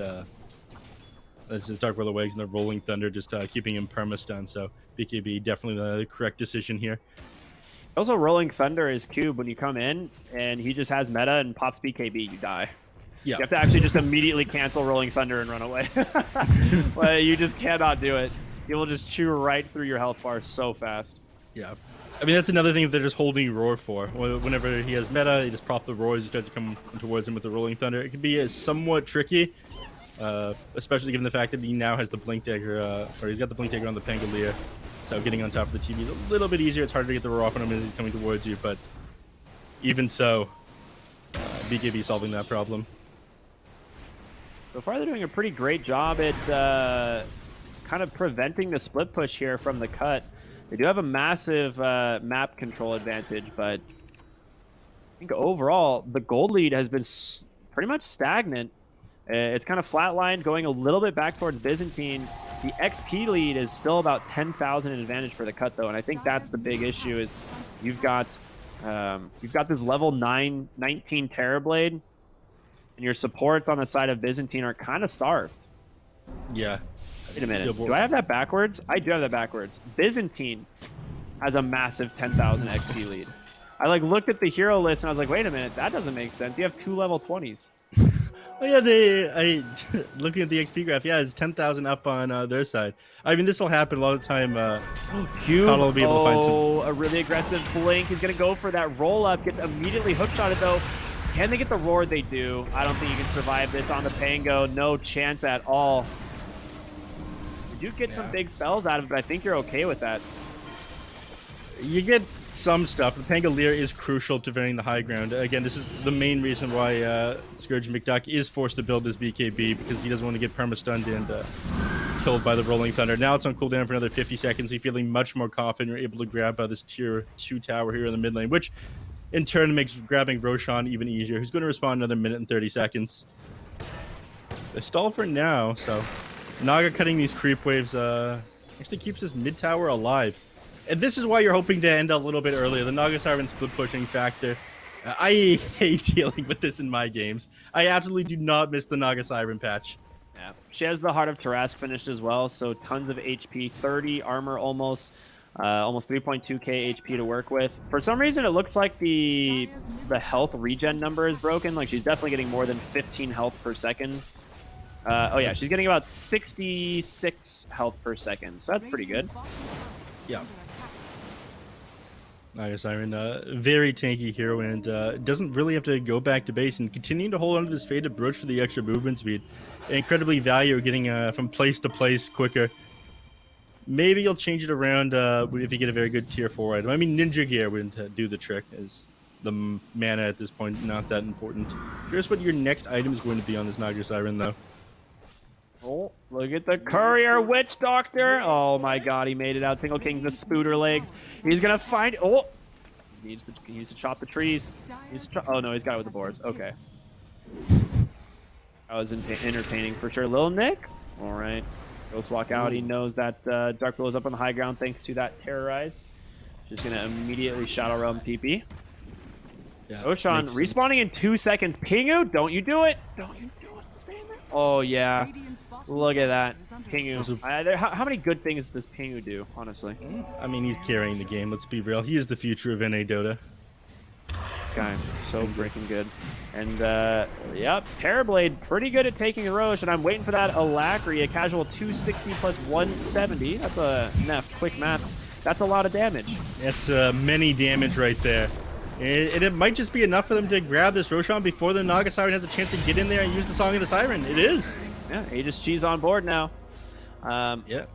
this is Dark Willow eggs and the Rolling Thunder, just keeping him perma-stun. So BKB definitely the correct decision here. Also, Rolling Thunder is cube when you come in and he just has meta and pops BKB, you die. Yeah. You have to actually just immediately cancel Rolling Thunder and run away. Well, you just cannot do it. He will just chew right through your health bar so fast. Yeah. I mean, that's another thing that they're just holding Roar for. Whenever he has meta, they just prop the Roar as he starts to come towards him with the Rolling Thunder. It can be somewhat tricky, especially given the fact that he now has the Blink Dagger, or he's got the Blink Dagger on the Pangolier. So getting on top of the TV is a little bit easier. It's harder to get the Roar off on him as he's coming towards you, but even so, BKB solving that problem. So far, they're doing a pretty great job at kind of preventing the split push here from the cut. They do have a massive map control advantage, but I think overall, the gold lead has been pretty much stagnant. It's kind of flatlined, going a little bit back towards Byzantine. The XP lead is still about 10,000 in advantage for the cut, though, and I think that's the big issue. Is you've got this level 19 Terrorblade, and your supports on the side of Byzantine are kind of starved. Yeah. Wait a minute. Do I have that backwards? I do have that backwards. Byzantine has a massive 10,000 XP lead. I looked at the hero list and I was like, wait a minute, that doesn't make sense. You have 2 level 20s. Oh yeah, looking at the XP graph, yeah, it's 10,000 up on their side. I mean, this will happen a lot of the time. Coddle will be able to find some. A really aggressive blink. He's going to go for that roll up, get immediately hookshotted though. Can they get the roar? They do. I don't think you can survive this on the Pango. No chance at all. You do get some big spells out of it, but I think you're okay with that. You get some stuff. The Pangolier is crucial to varying the high ground. Again, this is the main reason why Scourge McDuck is forced to build his BKB, because he doesn't want to get perma-stunned and killed by the Rolling Thunder. Now it's on cooldown for another 50 seconds. You're feeling much more confident. You're able to grab this tier 2 tower here in the mid lane, which in turn makes grabbing Roshan even easier. Who's going to respond another minute and 30 seconds. They stall for now, so Naga cutting these creep waves actually keeps his mid tower alive. And this is why you're hoping to end a little bit earlier. The Naga Siren split pushing factor. I hate dealing with this in my games. I absolutely do not miss the Naga Siren patch. Yeah, she has the Heart of Tarask finished as well, so tons of HP, 30 armor almost 3.2k HP to work with. For some reason, it looks like the health regen number is broken. Like, she's definitely getting more than 15 health per second. Oh yeah, she's getting about 66 health per second, so that's pretty good. Yeah. Naga Siren, very tanky hero, and doesn't really have to go back to base, and continuing to hold onto this faded brooch for the extra movement speed. Incredibly valuable getting from place to place quicker. Maybe you'll change it around if you get a very good tier 4 item. I mean, Ninja Gear wouldn't do the trick, as the mana at this point not that important. Curious what your next item is going to be on this Naga Siren, though. Oh, look at the courier witch doctor. Oh my god, he made it out. Tingle King, the spooter legs. He's gonna find. Oh, he needs to chop the trees. Oh no, he's got it with the boars. Okay. That was entertaining for sure. Lil Nick. All right. Ghost walk out. He knows that Dark Will is up on the high ground thanks to that terrorize. Just gonna immediately Shadow Realm TP. Yeah, Roshan respawning in 2 seconds. Pingu, don't you do it. Don't you do it. Stay in there. Oh yeah. Look at that. Pingu. How many good things does Pingu do, honestly? I mean, he's carrying the game, let's be real. He is the future of NA Dota. Guy, so freaking good. And, yep, Terrorblade, pretty good at taking the Roche, and I'm waiting for that Alacrity, a casual 260 plus 170. That's a neph, quick maths. That's a lot of damage. That's many damage right there. And it might just be enough for them to grab this Roshan before the Naga Siren has a chance to get in there and use the Song of the Siren. It is. Yeah, Aegis Cheese on board now. Yeah.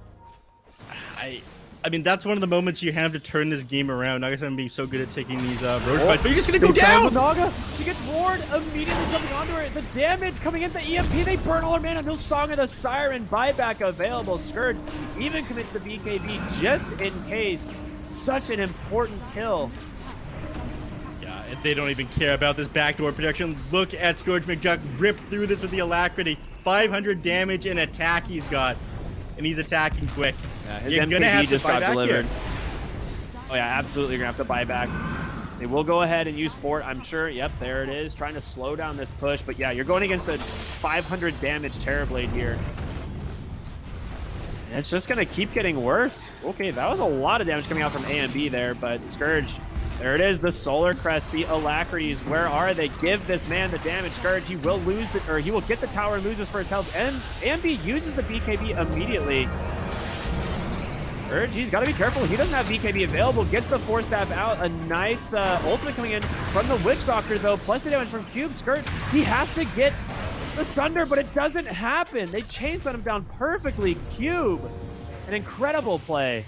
I mean, that's one of the moments you have to turn this game around. Naga Siren being so good at taking these Roche fights, but you're just going to go down! Naga, she gets roared immediately coming onto her. The damage coming in, the EMP, they burn all her mana. No Song of the Siren, buyback available. Scourge even commits the BKB just in case. Such an important kill. They don't even care about this backdoor protection. Look at Scourge McJuck rip through this with the Alacrity. 500 damage and attack he's got. And he's attacking quick. Yeah, his You're MKB gonna have to just buy got back delivered. here. Oh yeah, absolutely gonna have to buy back. They will go ahead and use Fort, I'm sure. Yep, there it is. Trying to slow down this push. But yeah, you're going against a 500 damage Terrorblade here. And it's just gonna keep getting worse. Okay, that was a lot of damage coming out from A and B there, but Scourge, there it is, the Solar Crest, the Alacrities. Where are they? Give this man the damage. Scourge, he will lose the, or he will get the tower and loses for his health. And AMB uses the BKB immediately. Scourge, he's got to be careful. He doesn't have BKB available. Gets the Force Staff out. A nice ultimate coming in from the Witch Doctor, though. Plus the damage from Cube. Scourge, he has to get the Sunder, but it doesn't happen. They chainsaw him down perfectly. Cube, an incredible play.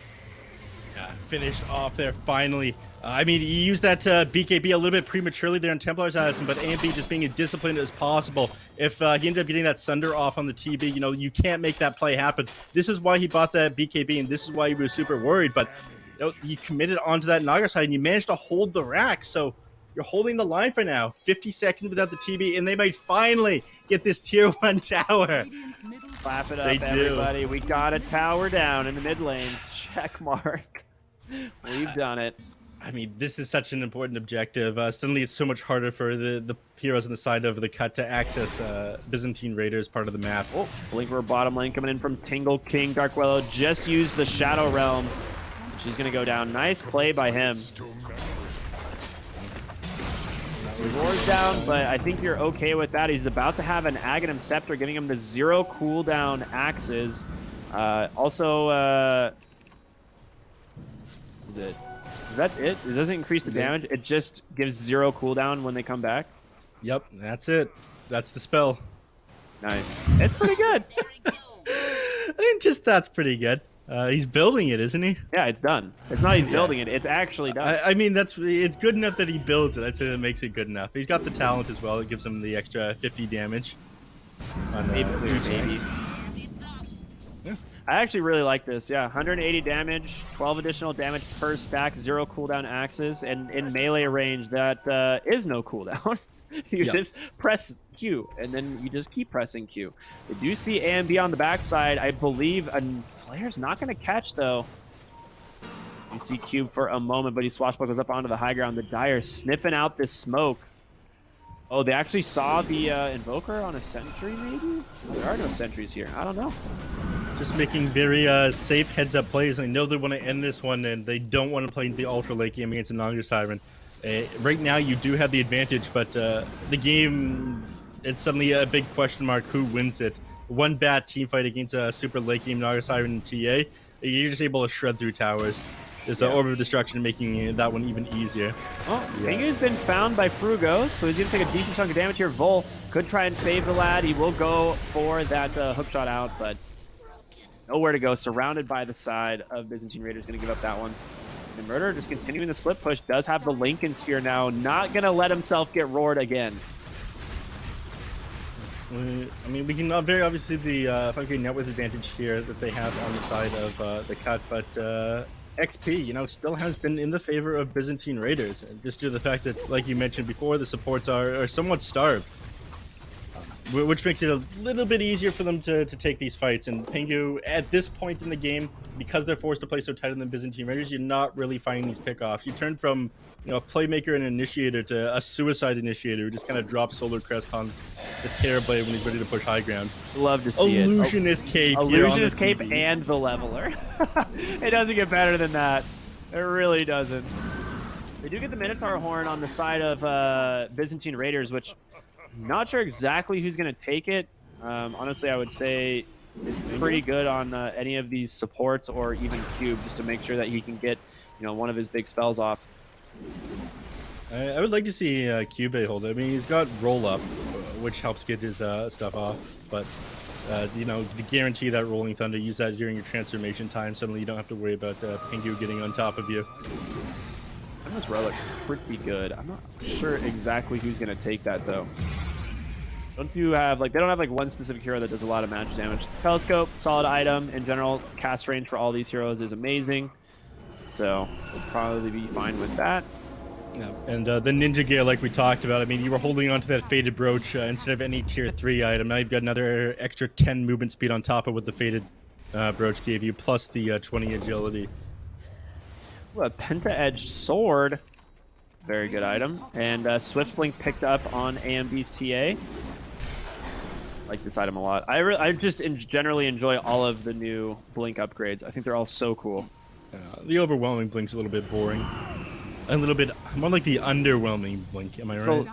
Yeah, finished off there finally. I mean, he used that BKB a little bit prematurely there on Templar's Addison, but AMB just being as disciplined as possible. If he ended up getting that Sunder off on the TB, you know, you can't make that play happen. This is why he bought that BKB, and this is why he was super worried. But you know, you committed onto that Naga side, and you managed to hold the rack. So you're holding the line for now. 50 seconds without the TB, and they might finally get this tier 1 tower. Clap it up, everybody. We got a tower down in the mid lane. Check mark. We've done it. I mean, this is such an important objective. Suddenly it's so much harder for the heroes on the side of the cut to access Byzantine Raiders part of the map. Oh, blink for a bottom lane coming in from Tingle King. Dark Willow just used the Shadow Realm. She's going to go down. Nice play by him. Roar's down, but I think you're okay with that. He's about to have an Aghanim Scepter, giving him the 0 cooldown axes. Is that it? It doesn't increase the damage. It just gives 0 cooldown when they come back. Yep, that's it. That's the spell. Nice. It's pretty good. I mean, just that's pretty good. He's building it, isn't he? Yeah, it's done. It's not he's building it. It's actually done. I mean, it's good enough that he builds it. I'd say that makes it good enough. He's got the talent as well. It gives him the extra 50 damage. On, maybe. Yeah. I actually really like this. Yeah, 180 damage, 12 additional damage per stack, 0 cooldown axes, and in melee range that is no cooldown. You just press Q, and then you just keep pressing Q. We do see A and B on the backside. I believe a Flare's not going to catch, though. You see Cube for a moment, but he swashbuckles up onto the high ground. The Dire sniffing out this smoke. Oh, they actually saw the Invoker on a sentry, maybe? Oh, there are no sentries here. I don't know. Just making very safe heads-up plays. I know they want to end this one, and they don't want to play the ultra late game against the Naga Siren. Right now, you do have the advantage, but the game, it's suddenly a big question mark who wins it. One bad team fight against a super late game Naga Siren and TA, you're just able to shred through towers. this Orb of Destruction, making that one even easier. Oh, Pingu's been found by Frugo, so he's going to take a decent chunk of damage here. Vol could try and save the lad. He will go for that hook shot out, but nowhere to go. Surrounded by the side of Byzantine Raiders, going to give up that one. And Murder just continuing the split push, does have the Lincoln Sphere now. Not going to let himself get roared again. I mean, we can very obviously the 5K net worth advantage here that they have on the side of the cut, but XP, you know, still has been in the favor of Byzantine Raiders, and just due to the fact that, like you mentioned before, the supports are somewhat starved, which makes it a little bit easier for them to take these fights. And Pingu, at this point in the game, because they're forced to play so tight on the Byzantine Raiders, you're not really finding these pickoffs. You turn from, you know, a playmaker and an initiator to a suicide initiator who just kind of drops Solar Crest on the Terrorblade when he's ready to push high ground. Love to see Illusionist Cape. Illusionist Cape and the Leveler. It doesn't get better than that. It really doesn't. They do get the Minotaur Horn on the side of Byzantine Raiders, which I'm not sure exactly who's going to take it. Honestly, I would say it's pretty good on any of these supports or even Cube, just to make sure that he can get, you know, one of his big spells off. I would like to see Cube hold it. I mean, he's got roll up, which helps get his stuff off, but you know, to guarantee that Rolling Thunder, use that during your transformation time. Suddenly you don't have to worry about Pingu getting on top of you. This relic's pretty good. I'm not sure exactly who's going to take that, though. Don't you have, like, they don't have, like, one specific hero that does a lot of magic damage. Telescope, solid item. In general, cast range for all these heroes is amazing. So, we'll probably be fine with that. Yeah. And the Ninja Gear, like we talked about, I mean, you were holding on to that Faded Brooch instead of any tier 3 item. Now you've got another extra 10 movement speed on top of what the Faded Brooch gave you, plus the 20 agility. Ooh, a Penta-Edged Sword. Very good item. And Swift Blink picked up on AMB's TA. Like this item a lot. I just generally enjoy all of the new Blink upgrades. I think they're all so cool. The Overwhelming Blink's a little bit boring. A little bit more like the Underwhelming Blink, am I right?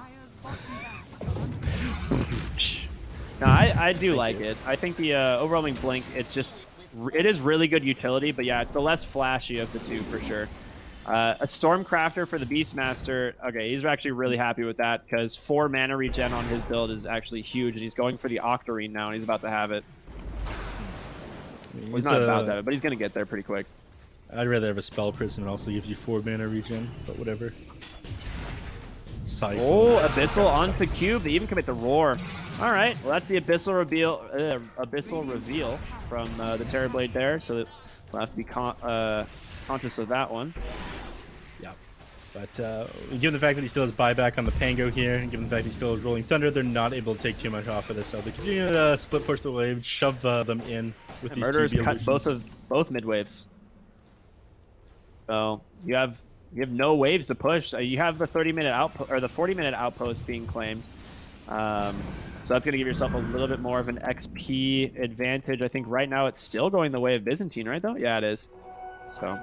No, I do like it. I think the Overwhelming Blink, it is really good utility, but yeah, it's the less flashy of the two for sure. A Stormcrafter for the Beastmaster. Okay, he's actually really happy with that because 4 mana regen on his build is actually huge, and he's going for the Octarine now, and he's about to have it. Well, he's not about that, but he's going to get there pretty quick. I'd rather have a Spell Prison. It also gives you 4 mana regen, but whatever. Cycle. Oh, Abyssal onto Cube. They even commit the Roar. All right, well, that's the Abyssal reveal from the Terrorblade there, so we'll have to be conscious of that one. Yeah, but given the fact that he still has buyback on the Pango here, and given the fact that he still has Rolling Thunder, they're not able to take too much off of this. So they continue to split push the wave, shove them in with these Murderers TB cut both mid waves. So you have no waves to push. You have the 30-minute outpost or the 40-minute outpost being claimed. So that's going to give yourself a little bit more of an XP advantage. I think right now it's still going the way of Byzantine, right, though? Yeah, it is. So,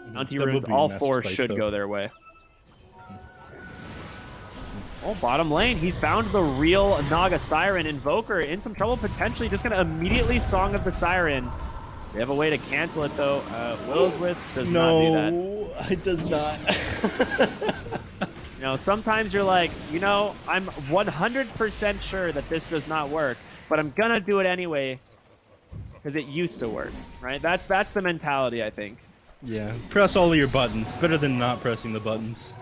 Bounty Runes, all 4 should go their way. Oh, bottom lane, he's found the real Naga Siren. Invoker in some trouble, potentially just going to immediately Song of the Siren. They have a way to cancel it, though. Willow's Wisp does not do that. No, it does not. You know, sometimes you're like, you know, I'm 100% sure that this does not work, but I'm gonna do it anyway because it used to work, right? That's the mentality, I think. Yeah, press all of your buttons. Better than not pressing the buttons.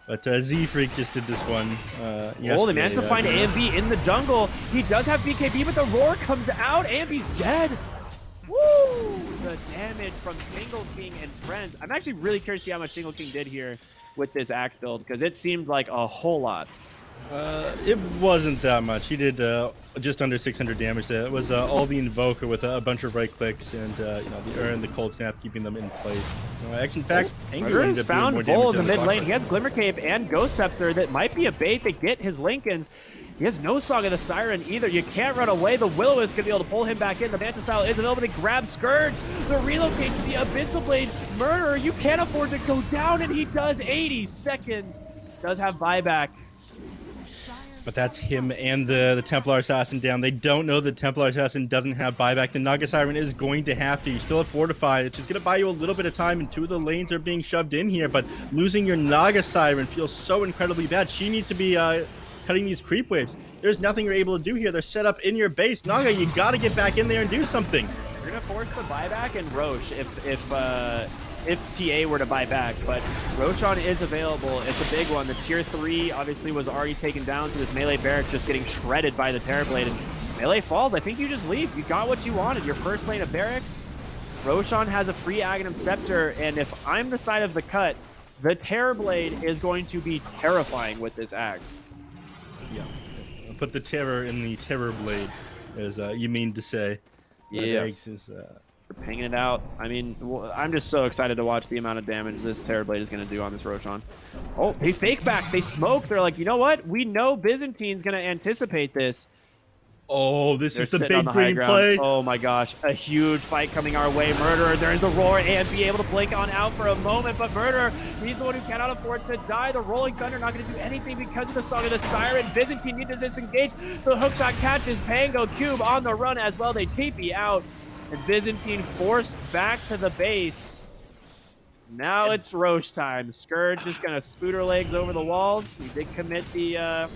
But Z-Freak just did this one Oh, they managed to find AMB in the jungle. He does have BKB, but the Roar comes out. AMB's dead. Woo! The damage from Tingle King and friends. I'm actually really curious to see how much Tingle King did here with this axe build, because it seemed like a whole lot. It wasn't that much. He did just under 600 damage there. It was all the Invoker with a bunch of right clicks and you know, the Urn, the Cold Snap, keeping them in place. Actually, in fact, Anger ended up doing more found damage Bull in the than mid the lane. Clockwork. He has Glimmer Cape and Ghost Scepter that might be a bait. They get his Lincolns. He has no Song of the Siren either. You can't run away. The Willow is going to be able to pull him back in. The Manta Style is available to grab Scourge. The relocate to the Abyssal Blade. Murderer, you can't afford to go down, and he does. 80 seconds. Does have buyback. But that's him and the Templar Assassin down. They don't know the Templar Assassin doesn't have buyback. The Naga Siren is going to have to. You still have Fortify. It's just going to buy you a little bit of time, and 2 of the lanes are being shoved in here. But losing your Naga Siren feels so incredibly bad. She needs to be cutting these creep waves. There's nothing you're able to do here. They're set up in your base. Naga, you got to get back in there and do something. You're going to force the buyback and Roche if TA were to buy back, but Roshan is available. It's a big one. The tier 3 obviously was already taken down, so this melee barrack just getting shredded by the Terrorblade. And melee falls. I think you just leave. You got what you wanted. Your first lane of barracks. Roshan has a free Aghanim Scepter, and if I'm the side of the cut, the Terrorblade is going to be terrifying with this axe. Yeah. Put the terror in the Terrorblade, as you mean to say. Yes. They're pinging it out. I mean, I'm just so excited to watch the amount of damage this Terrorblade is going to do on this Roshan. Oh, they fake back. They smoke. They're like, you know what? We know Byzantine's going to anticipate this. Oh, this They're is the sitting on big the high green ground. play. Oh my gosh, a huge fight coming our way. Murderer, there's the roar, and be able to blink on out for a moment, but Murderer, he's the one who cannot afford to die. The Rolling Thunder not going to do anything because of the Song of the Siren. Byzantine needs to disengage. The hookshot catches Pango Cube on the run as well. They TP out, and Byzantine forced back to the base. Now it's Roche time. Scourge just going to scooter legs over the walls. He did commit the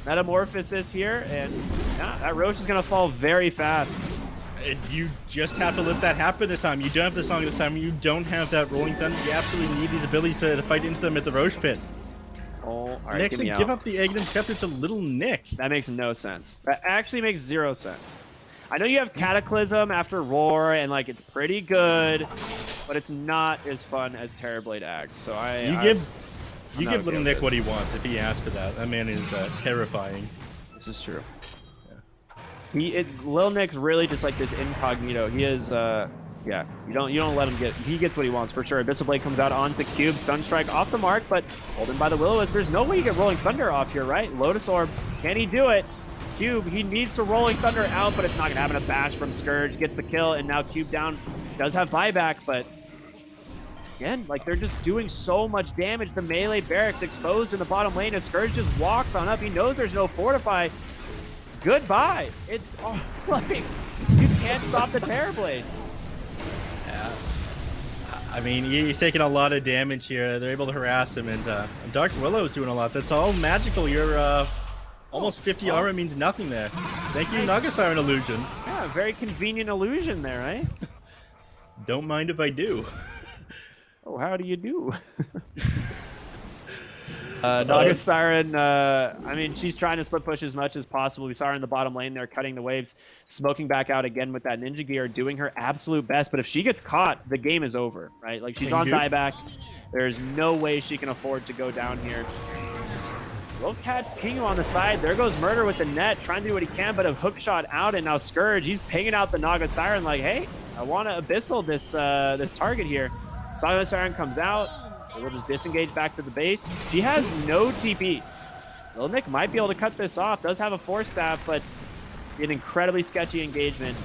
metamorphosis here, and yeah, that Roche is going to fall very fast. And you just have to let that happen this time. You don't have the Song of the Siren. You don't have that Rolling Thunder. You absolutely need these abilities to fight into them at the Roche pit. Oh, all right, Next, give up the Aghanim Scepter to Little Nick. That makes no sense. That actually makes 0 sense. I know you have Cataclysm after Roar, and like it's pretty good, but it's not as fun as Terrorblade Axe. So You give Little Nick what he wants if he asks for that. That man is terrifying. This is true. Yeah. Lil Nick's really just like this incognito. He is, yeah. You don't let him get. He gets what he wants for sure. Abyssal Blade comes out onto Cube. Sunstrike off the mark, but holding by the Will-O-Wisp. There's no way you get Rolling Thunder off here, right? Lotus Orb. Can he do it? Cube. He needs to Rolling Thunder out, but it's not gonna happen. A bash from Scourge gets the kill, and now Cube down. Does have buyback, but. Again, like they're just doing so much damage. The melee barracks exposed in the bottom lane as Scourge just walks on up. He knows there's no fortify. Goodbye. It's like you can't stop the Terrorblade. Yeah. I mean, he's taking a lot of damage here. They're able to harass him, and Dark Willow is doing a lot. That's all magical. Your almost 50 aura means nothing there. Thank you, Naga Siren Illusion. Yeah, very convenient illusion there, right? Don't mind if I do. Oh, how do you do? Naga Siren, I mean, she's trying to split push as much as possible. We saw her in the bottom lane there, cutting the waves, smoking back out again with that ninja gear, doing her absolute best. But if she gets caught, the game is over, right? Like, she's on dieback. There's no way she can afford to go down here. We'll catch Pingu on the side. There goes Murder with the net, trying to do what he can, but a hook shot out, and now Scourge, he's pinging out the Naga Siren like, hey, I want to abyssal this target here. Song of the Siren comes out. We'll just disengage back to the base. She has no TP. Lil Nick might be able to cut this off. Does have a Force Staff, but an incredibly sketchy engagement.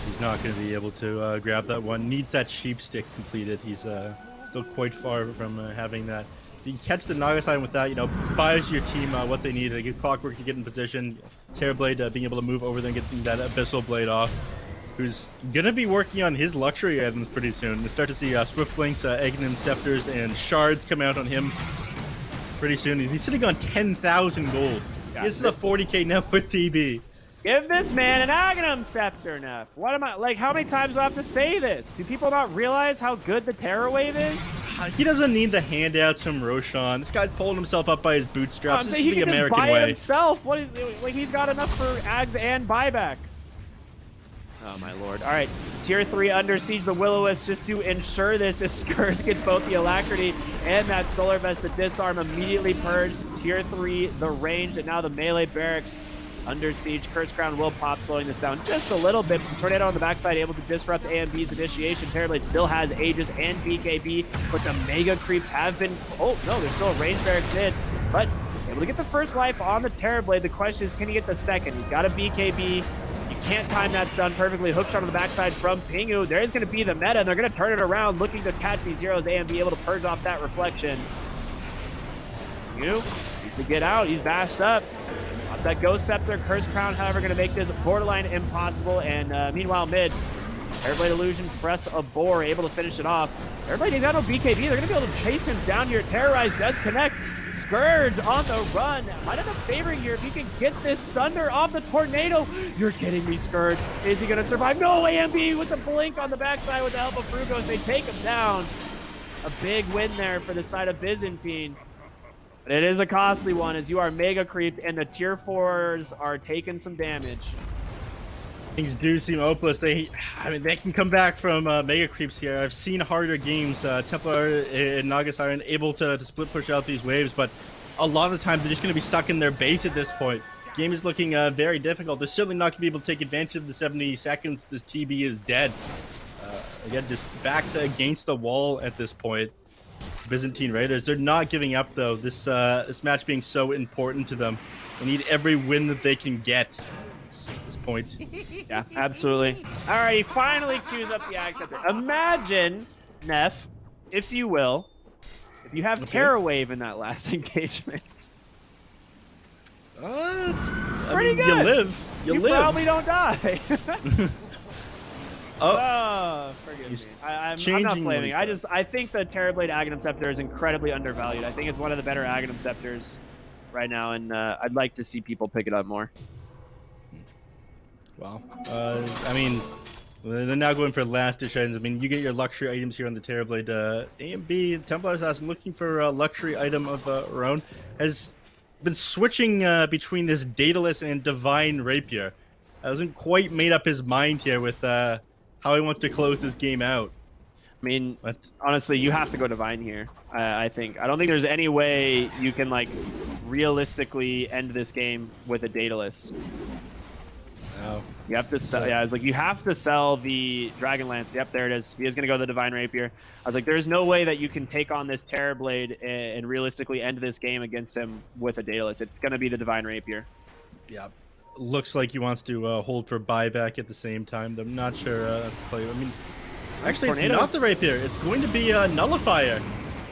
He's not going to be able to grab that one. Needs that sheep stick completed. He's still quite far from having that. You catch the Naga Siren with that, buys your team what they need. They get Clockwork to get in position. Terrorblade being able to move over there and get that Abyssal Blade off. Who's going to be working on his luxury items pretty soon. We start to see Swift Blinks, Aghanim Scepters, and Shards come out on him pretty soon. He's sitting on 10,000 gold. This is a 40k net with TB. Give this man an Aghanim Scepter, Neph. What am I, like, how many times do I have to say this? Do people not realize how good the Terror Wave is? He doesn't need the handouts from Roshan. This guy's pulling himself up by his bootstraps. This is he the can American just buy way. it himself. What is, like, he's got enough for Ags and buyback. Oh my lord. Alright, tier 3 under siege the Will-O-Wisp just to ensure this is Scourge gets both the Alacrity and that Solar Vest. The disarm immediately purged. Tier 3, the range, and now the melee barracks under siege. Curse Crown will pop, slowing this down just a little bit. Tornado on the backside able to disrupt A and B's initiation. Terrorblade still has Aegis and BKB, but the Mega Creeps have been... Oh, no, there's still a range barracks mid, but able to get the first life on the Terrorblade. The question is, can he get the second? He's got a BKB. Can't time that stun perfectly. Hook shot on the backside from Pingu. There is going to be the meta, and they're going to turn it around, looking to catch these heroes and be able to purge off that reflection. Q needs to get out. He's bashed up. Pops that Ghost Scepter. Curse Crown, however, going to make this borderline impossible. And meanwhile, mid, Airblade Illusion, Breath of Boar, able to finish it off. Everybody got no BKB. They're going to be able to chase him down here. Terrorize does connect. Scourge on the run. Might have a favor here if he can get this Sunder off the Tornado. You're kidding me, Scourge. Is he going to survive? No, AMB with the blink on the backside with the help of Frugos. They take him down. A big win there for the side of Byzantine. But it is a costly one as you are mega creeped and the tier 4s are taking some damage. Things do seem hopeless. They can come back from mega creeps here. I've seen harder games. Templar and Naga Siren able to split push out these waves, but a lot of the time they're just going to be stuck in their base at this point. The game is looking very difficult. They're certainly not going to be able to take advantage of the 70 seconds. This TB is dead. Again, just backs against the wall at this point. Byzantine Raiders, they're not giving up though. This match being so important to them. They need every win that they can get. Point. Yeah, absolutely. All right, he finally queues up the accent. Imagine, neph, if you will, if you have Terror Wave in that last engagement. Pretty good. You live. You live. Probably don't die. Oh, forgive me. I'm not blaming. I think the Terrorblade Aghanim Scepter is incredibly undervalued. I think it's one of the better Aghanim Scepters right now, and I'd like to see people pick it up more. Wow. I mean, they're now going for last-ditch items. I mean, you get your luxury items here on the Terrorblade. A and B, Templar Assassin looking for a luxury item of her own, has been switching between this Daedalus and Divine Rapier. Hasn't quite made up his mind here with how he wants to close this game out. I mean, honestly, you have to go Divine here, I think. I don't think there's any way you can, like, realistically end this game with a Daedalus. Oh. You have to sell. Yeah, it's like you have to sell the Dragon Lance. Yep, there it is. He is going to go the Divine Rapier. I was like, there's no way that you can take on this Terrorblade and realistically end this game against him with a Daedalus. It's going to be the Divine Rapier. Yeah, looks like he wants to hold for buyback at the same time. I'm not sure that's the play. I mean, actually, Tornado. It's not the Rapier. It's going to be a Nullifier.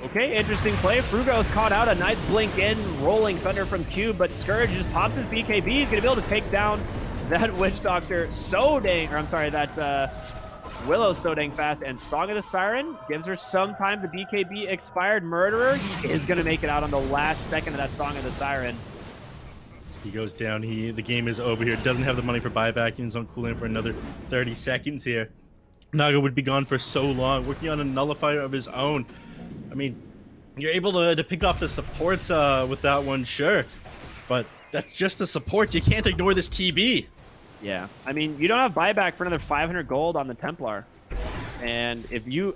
Okay, interesting play. Frugos caught out a nice blink in, rolling Thunder from Cube, but Scourge just pops his BKB. He's going to be able to take down that Witch Doctor so dang, or I'm sorry, that Willow so dang fast, and Song of the Siren gives her some time. The BKB expired. Murderer, he is going to make it out on the last second of that Song of the Siren. He goes down. The game is over here. Doesn't have the money for buyback. He's on cooldown for another 30 seconds here. Naga would be gone for so long, working on a Nullifier of his own. I mean, you're able to pick off the supports with that one, sure, but that's just the support. You can't ignore this TB. Yeah, I mean, you don't have buyback for another 500 gold on the Templar. And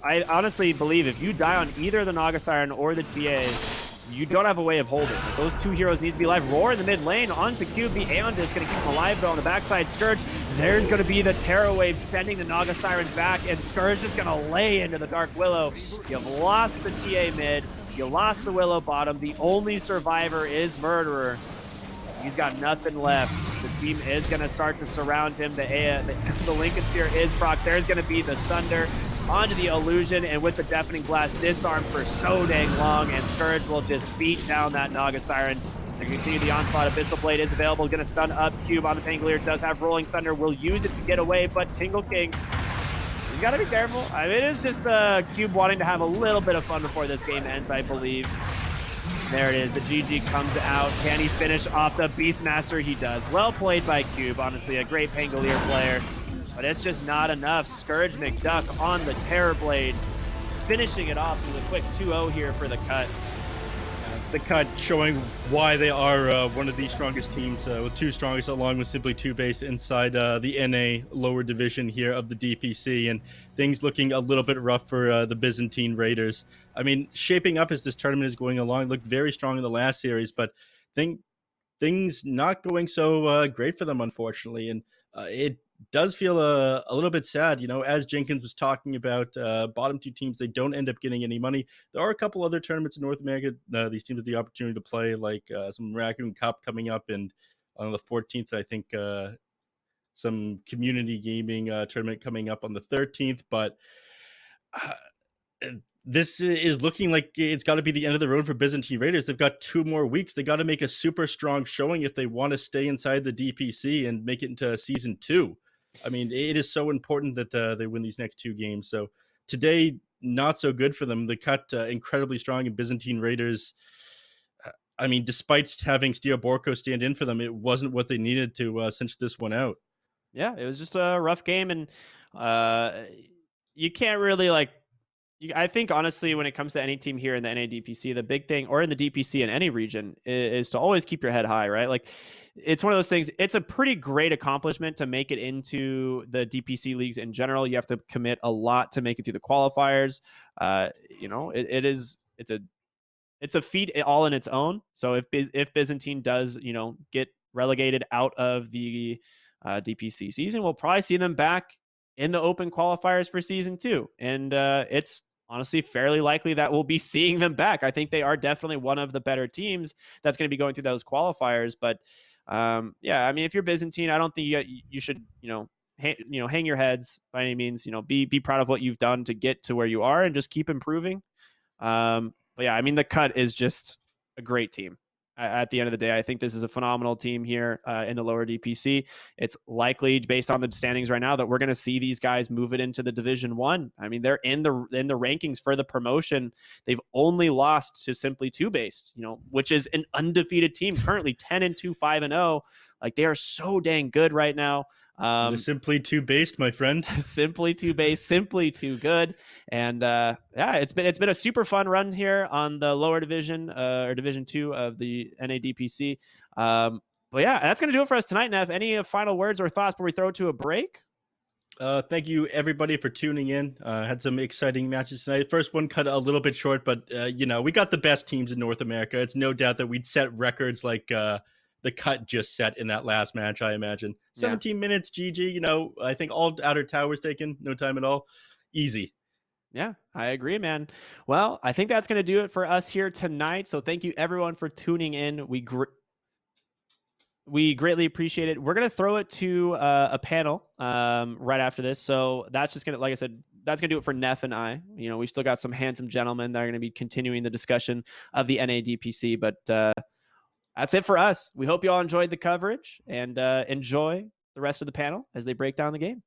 I honestly believe if you die on either the Naga Siren or the TA, you don't have a way of holding. Those two heroes need to be alive. Roar in the mid lane onto Cube. The Aeon Disc going to keep him alive though on the backside. Scourge, there's going to be the Terror Wave sending the Naga Siren back, and Scourge just going to lay into the Dark Willow. You've lost the TA mid. You lost the Willow bottom. The only survivor is Murderer. He's got nothing left. The team is going to start to surround him. The Lincoln Sphere is proc. There's going to be the Sunder onto the Illusion, and with the Deafening Blast, disarmed for so dang long, and Scourge will just beat down that Naga Siren. They continue the onslaught. Abyssal Blade is available. Going to stun up. Cube on the Pangolier does have Rolling Thunder. Will use it to get away, but Tingle King, he's got to be careful. I mean, it is just Cube wanting to have a little bit of fun before this game ends, I believe. There it is. The GG comes out. Can he finish off the Beastmaster? He does. Well played by Cube. Honestly, a great Pangolier player. But it's just not enough. Scourge McDuck on the Terrorblade, finishing it off with a quick 2-0 here for the cut. The cut showing why they are one of the strongest teams, with two strongest along with Simply 2 based inside the NA lower division here of the DPC, and things looking a little bit rough for the Byzantine Raiders. I mean, shaping up as this tournament is going along, looked very strong in the last series, but things not going so great for them, unfortunately, and it does feel a little bit sad, you know, as Jenkins was talking about, bottom two teams, they don't end up getting any money. There are a couple other tournaments in North America these teams have the opportunity to play, like some Raccoon Cup coming up, and on the 14th, I think some community gaming tournament coming up on the 13th, but this is looking like it's got to be the end of the road for Byzantine Raiders. They've got 2 more weeks. They got to make a super strong showing if they want to stay inside the DPC and make it into season 2. I mean, it is so important that they win these next 2 games. So today, not so good for them. They cut incredibly strong in Byzantine Raiders. I mean, despite having Steel Borko stand in for them, it wasn't what they needed to cinch this one out. Yeah, it was just a rough game, and you can't really I think honestly, when it comes to any team here in the NADPC, the big thing, or in the DPC in any region, is to always keep your head high, right? Like, it's one of those things. It's a pretty great accomplishment to make it into the DPC leagues in general. You have to commit a lot to make it through the qualifiers. It's a feat all in its own. So if Byzantine does, get relegated out of the DPC season, we'll probably see them back in the open qualifiers for season 2. And it's honestly fairly likely that we'll be seeing them back. I think they are definitely one of the better teams that's going to be going through those qualifiers. But yeah, I mean, if you're Byzantine, I don't think you should, hang your heads by any means. Be proud of what you've done to get to where you are and just keep improving. But yeah, I mean, the cut is just a great team. At the end of the day, I think this is a phenomenal team here in the lower DPC. It's likely, based on the standings right now, that we're going to see these guys move it into the Division 1. I mean, they're in the rankings for the promotion. They've only lost to Simply 2 Based, which is an undefeated team, currently 10-2, 5-0. Like, they are so dang good right now. They're Simply 2 Based, my friend. Simply 2 Based, simply too good. And yeah, it's been a super fun run here on the lower division or Division 2 of the NADPC. But yeah, that's going to do it for us tonight, Nev. Any final words or thoughts before we throw it to a break? Thank you, everybody, for tuning in. Had some exciting matches tonight. First one cut a little bit short, but, we got the best teams in North America. It's no doubt that we'd set records like the cut just set in that last match, I imagine. 17 minutes, GG. I think all outer towers taken, no time at all. Easy. Yeah, I agree, man. Well, I think that's going to do it for us here tonight. So thank you, everyone, for tuning in. We greatly appreciate it. We're going to throw it to a panel right after this. So that's just going to, like I said, that's going to do it for Neph and I. We've still got some handsome gentlemen that are going to be continuing the discussion of the NADPC. But that's it for us. We hope you all enjoyed the coverage and enjoy the rest of the panel as they break down the game.